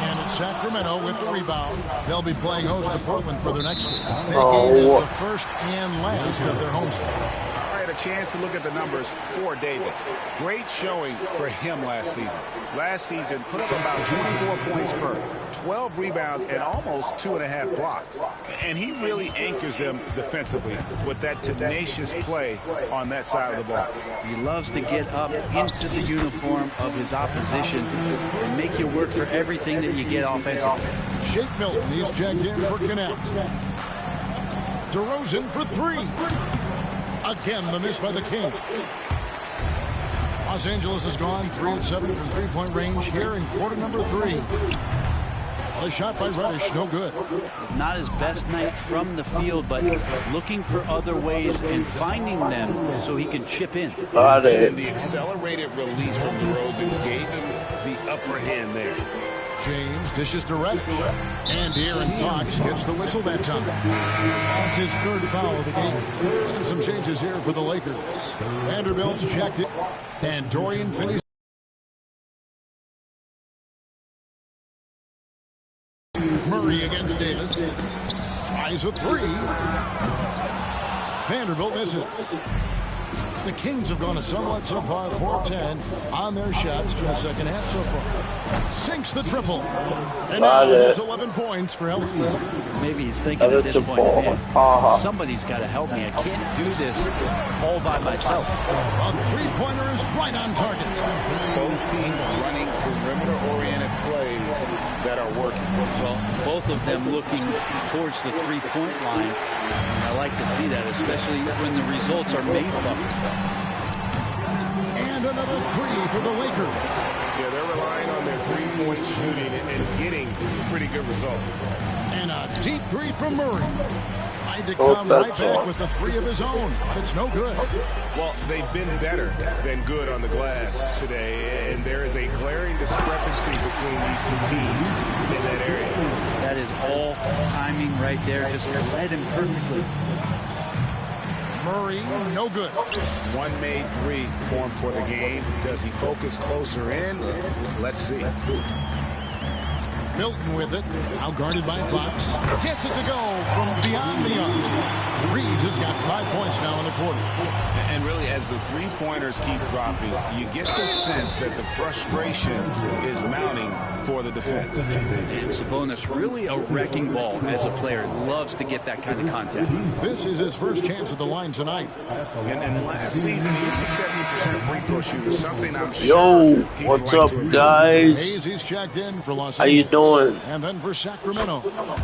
And it's Sacramento with the rebound. They'll be playing host to Portland for their next game. That game is the first and last of their homestand. I had a chance to look at the numbers for Davis. Great showing for him last season. Last season, put up about 24 points per, 12 rebounds, and almost 2.5 blocks. And he really anchors them defensively with that tenacious play on that side of the ball. He loves to get up into the uniform of his opposition and make you work for everything that you get offensively. Shake Milton, he's checked in for Connect. DeRozan for three. Again, the miss by the Kings. Los Angeles has gone 3 of 7 from three-point range here in quarter number 3. A shot by Reddish, no good. It's not his best night from the field, but looking for other ways and finding them so he can chip in. Got it. And the accelerated release from DeRozan gave him the upper hand there. James dishes to Reddish. And Aaron Fox gets the whistle that time. That's his third foul of the game. And some changes here for the Lakers. Vanderbilt's checked in. And Dorian finished. Murray against Davis. Tries a three. Vanderbilt misses. The Kings have gone a somewhat subpar 4-10 on their shots in the second half so far. Sinks the triple. And now there's 11 points for Ellis. Maybe he's thinking at this point, man, somebody's got to help me. I can't do this all by myself. A three-pointer is right on target. Both teams running perimeter-oriented plays that are working. Well, both of them looking towards the three-point line. I like to see that, especially when the results are made buckets. And another three for the Lakers. Yeah, they're relying on their three-point shooting and getting pretty good results. And a deep three from Murray. Tried to come right back with the three of his own, but it's no good. Well, they've been better than good on the glass today, and there is a glaring discrepancy between these two teams in that area. That is all timing right there. Just led him perfectly. Murray, no good. One made three for him for the game. Does he focus closer in? Let's see. Milton with it. Now guarded by Fox. Gets it to go from beyond the arc. Reeves has got 5 points now in the quarter. And really, as the three-pointers keep dropping, you get the sense that the frustration is mounting for the defense. And Sabonis, really a wrecking ball as a player. Loves to get that kind of contact. This is his first chance at the line tonight. And last season, he was a 70% free throw shooter, something I'm sure. Yo, what's up, guys? Hayes, he's checked in for Los How you Angeles. doing? And then for Sacramento.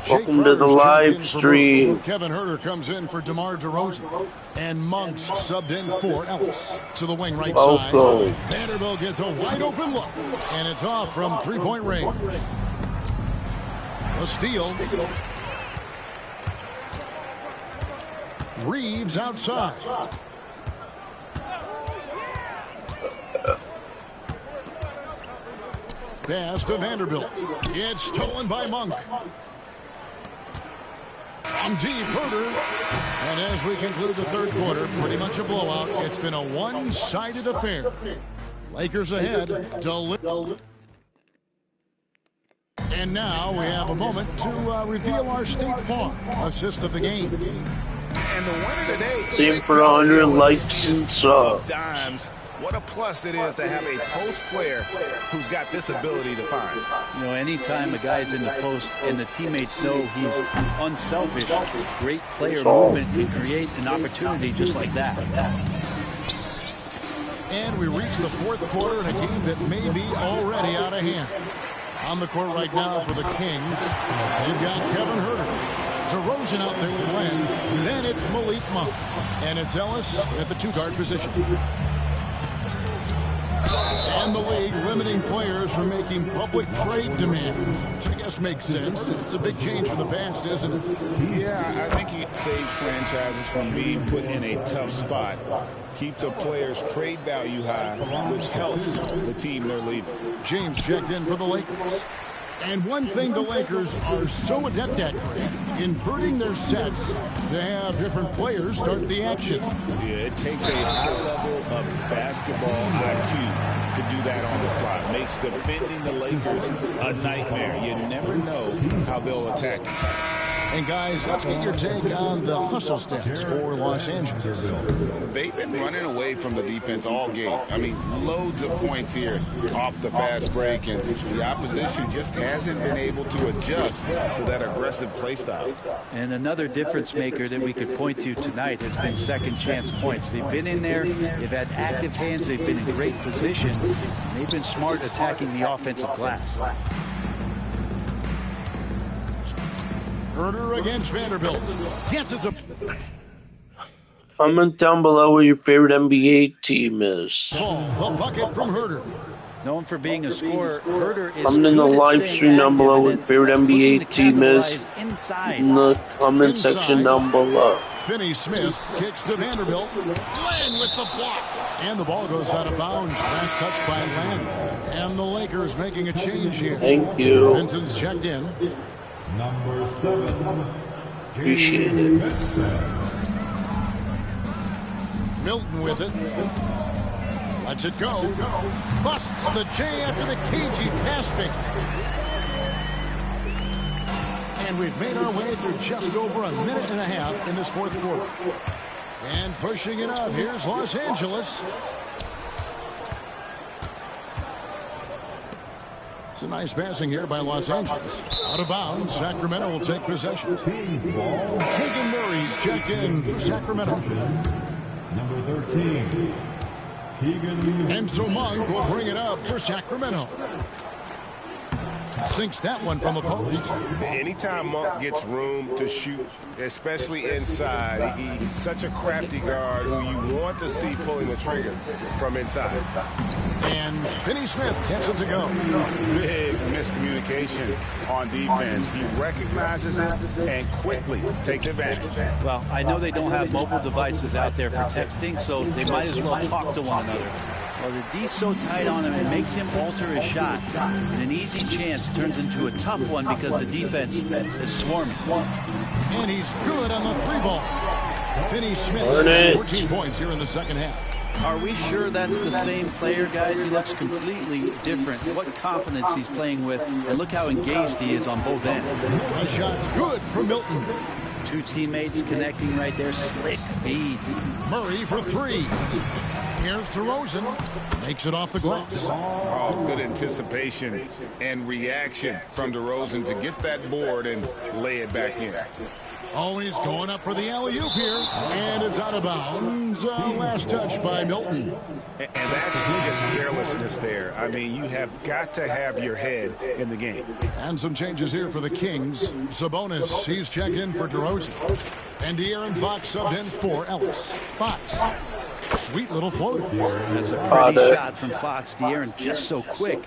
Welcome to the live stream. Kevin Huerter comes in for DeMar DeRozan. And Monks subbed in for Ellis. To the wing right side. Vanderbilt gets a wide open look. And it's off from three-point range. A steal. Reeves outside. Pass to Vanderbilt. It's stolen by Monk. From deep, Huerter. And as we conclude the third quarter, pretty much a blowout. It's been a one-sided affair. Lakers ahead. And now we have a moment to reveal our State Farm assist of the game. And the winner today, Team for 100 likes and subs. Dimes. What a plus it is to have a post player who's got this ability to find. You know, anytime a guy's in the post and the teammates know he's unselfish, great player movement can create an opportunity just like that. And we reach the fourth quarter in a game that may be already out of hand. On the court right now for the Kings, you've got Kevin Huerter. DeRozan out there with Len. Then it's Malik Monk. And it's Ellis at the two-guard position. And the league limiting players from making public trade demands, which I guess makes sense. It's a big change from the past, isn't it? Yeah, I think it saves franchises from being put in a tough spot. Keeps a player's trade value high, which helps the team they're leaving. James checked in for the Lakers. And one thing the Lakers are so adept at, Greg, inverting their sets to have different players start the action. Yeah, it takes a high level of basketball IQ to do that on the fly. Makes defending the Lakers a nightmare. You never know how they'll attack you. And guys, let's get your take on the hustle stats for Los Angeles. They've been running away from the defense all game. I mean, loads of points here off the fast break, and the opposition just hasn't been able to adjust to that aggressive play style. And another difference maker that we could point to tonight has been second chance points. They've been in there, they've had active hands, they've been in great position, and they've been smart attacking the offensive glass. Herder against Vanderbilt. Yes, it's a... Comment down below what your favorite NBA team is. The bucket from Herder. Known for being a scorer, Herder is comment in the live stream down below what your favorite NBA team is. In the comment section down below. Finney Smith kicks to Vanderbilt. Lang with the block. And the ball goes out of bounds. Last touch by Lang. And the Lakers making a change here. Thank you. Vincent's checked in. Number 7. Appreciate it. Milton with it. Lets it go. Busts the J after the cagey pass fake. And we've made our way through just over a minute and a half in this fourth quarter. And pushing it up, here's Los Angeles. It's a nice passing here by Los Angeles. Out of bounds, Sacramento will take possession. Keegan Murray's checked in for Sacramento. Number 13. Keegan. And so Monk will bring it up for Sacramento. Sinks that one from the post. Anytime Monk gets room to shoot, especially inside, he's such a crafty guard who you want to see pulling the trigger from inside. And Finney Smith gets it to go. Big miscommunication on defense. He recognizes it and quickly takes advantage. Well, I know they don't have mobile devices out there for texting, so they might as well talk to one another. Well, the D's so tight on him, it makes him alter his shot. And an easy chance turns into a tough one because the defense is swarming. And he's good on the three ball. Finney Smith, 14 points here in the second half. Are we sure that's the same player, guys? He looks completely different. What confidence he's playing with, and look how engaged he is on both ends. The shot's good from Milton. Two teammates connecting right there. Slick feed. Murray for three. Here's DeRozan. Makes it off the glass. Oh, good anticipation and reaction from DeRozan to get that board and lay it back in. Always going up for the alley-oop here. And it's out of bounds. Last touch by Milton. And that's just carelessness there. I mean, you have got to have your head in the game. And some changes here for the Kings. Sabonis, he's checked in for DeRozan. And De'Aaron Fox subbed in for Ellis. Fox. Sweet little floater. That's a pretty shot from Fox. De'Aaron just so quick.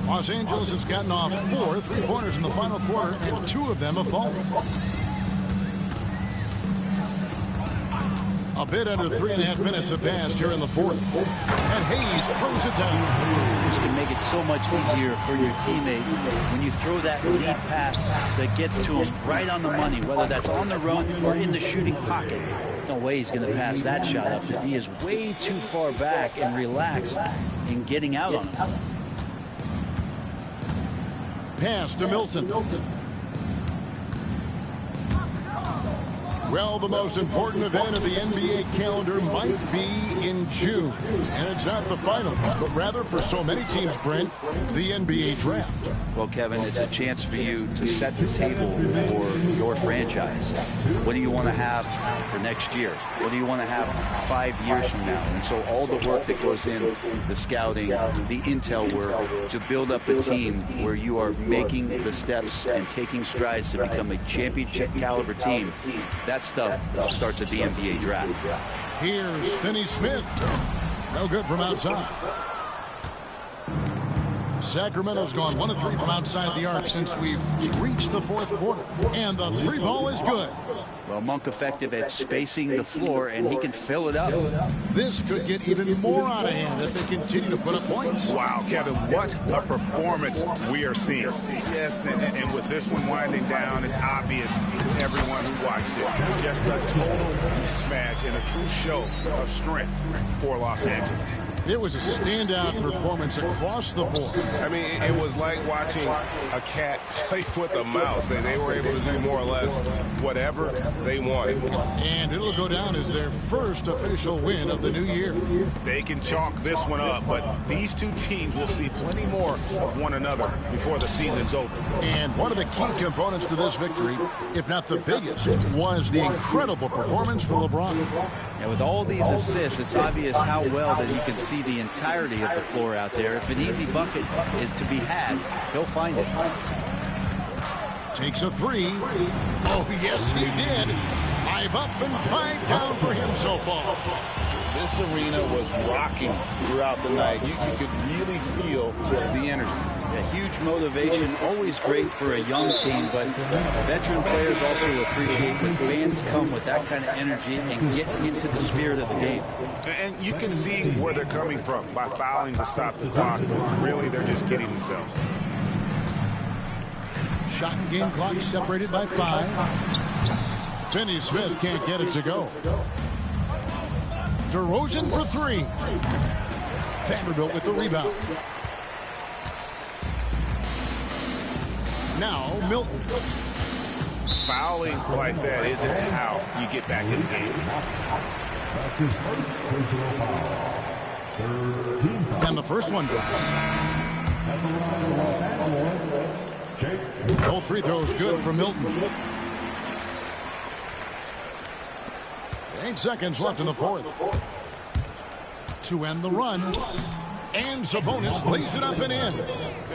Los Angeles has gotten off 4 3-pointers in the final quarter, and 2 of them have fallen. A bit under 3.5 minutes have passed here in the fourth. And Hayes throws it down. Which can make it so much easier for your teammate when you throw that lead pass that gets to him right on the money, whether that's on the run or in the shooting pocket. No way he's going to pass that shot up. The D is way too far back and relaxed in getting out on him. Pass to Milton. Well, the most important event of the NBA calendar might be in June. And it's not the final, but rather for so many teams, Brent, the NBA draft. Well, Kevin, it's a chance for you to set the table for your franchise. What do you want to have for next year? What do you want to have 5 years from now? And so all the work that goes in, the scouting, the intel work, to build up a team where you are making the steps and taking strides to become a championship caliber team, that stuff starts at the NBA draft. Here's Finney Smith. No good from outside. Sacramento's gone 1 of 3 from outside the arc since we've reached the fourth quarter. And the 3 ball is good. Well, Monk effective at spacing the floor, and he can fill it up. This could get even more out of hand if they continue to put up points. Wow, Kevin, what a performance we are seeing. Yes, and with this one winding down, it's obvious to everyone who watched it. Just a total mismatch and a true show of strength for Los Angeles. It was a standout performance across the board. I mean, it was like watching a cat play with a mouse. They were able to do more or less whatever they wanted. And it'll go down as their first official win of the new year. They can chalk this one up, but these two teams will see plenty more of one another before the season's over. And one of the key components to this victory, if not the biggest, was the incredible performance from LeBron. And with all these assists, it's obvious how well that he can see the entirety of the floor out there. If an easy bucket is to be had, he'll find it. Takes a 3. Oh, yes, he did. 5 up and 5 down for him so far. This arena was rocking throughout the night. You could really feel the energy. A huge motivation, always great for a young team, but veteran players also appreciate when fans come with that kind of energy and get into the spirit of the game. And you can see where they're coming from by fouling to stop the clock, but really they're just kidding themselves. Shot and game clock separated by 5. Finney-Smith can't get it to go. DeRozan for 3. Vanderbilt with the rebound. Now Milton. Fouling like that isn't how you get back in the game. And the first one drops. Both free throws good for Milton. 8 seconds left in the fourth. To end the run. And Sabonis lays it up and in.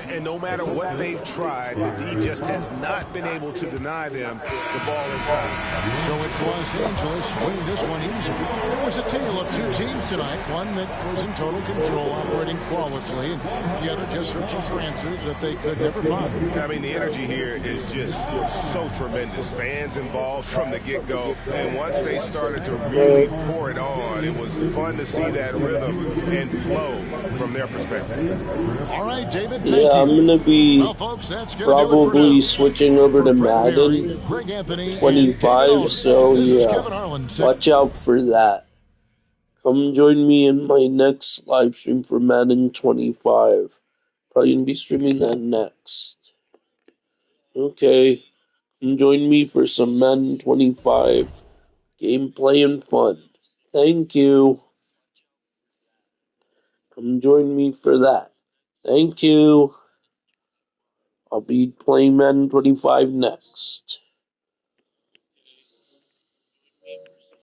And no matter what they've tried, the D just has not been able to deny them the ball inside. So it's Los Angeles winning this one easily. It was a tale of 2 teams tonight. One that was in total control, operating flawlessly, and the other just searching for answers that they could never find. I mean, the energy here is just so tremendous. Fans involved from the get-go. And once they started to really pour it on, it was fun to see that rhythm and flow from their perspective. All right, David, thank you. I'm going to be folks, probably switching over to Madden 25, so yeah, watch out for that. Come join me in my next live stream for Madden 25. Probably going to be streaming that next. Okay, come join me for some Madden 25 gameplay and fun. Thank you. Come join me for that. Thank you. I'll be playing Madden 25 next.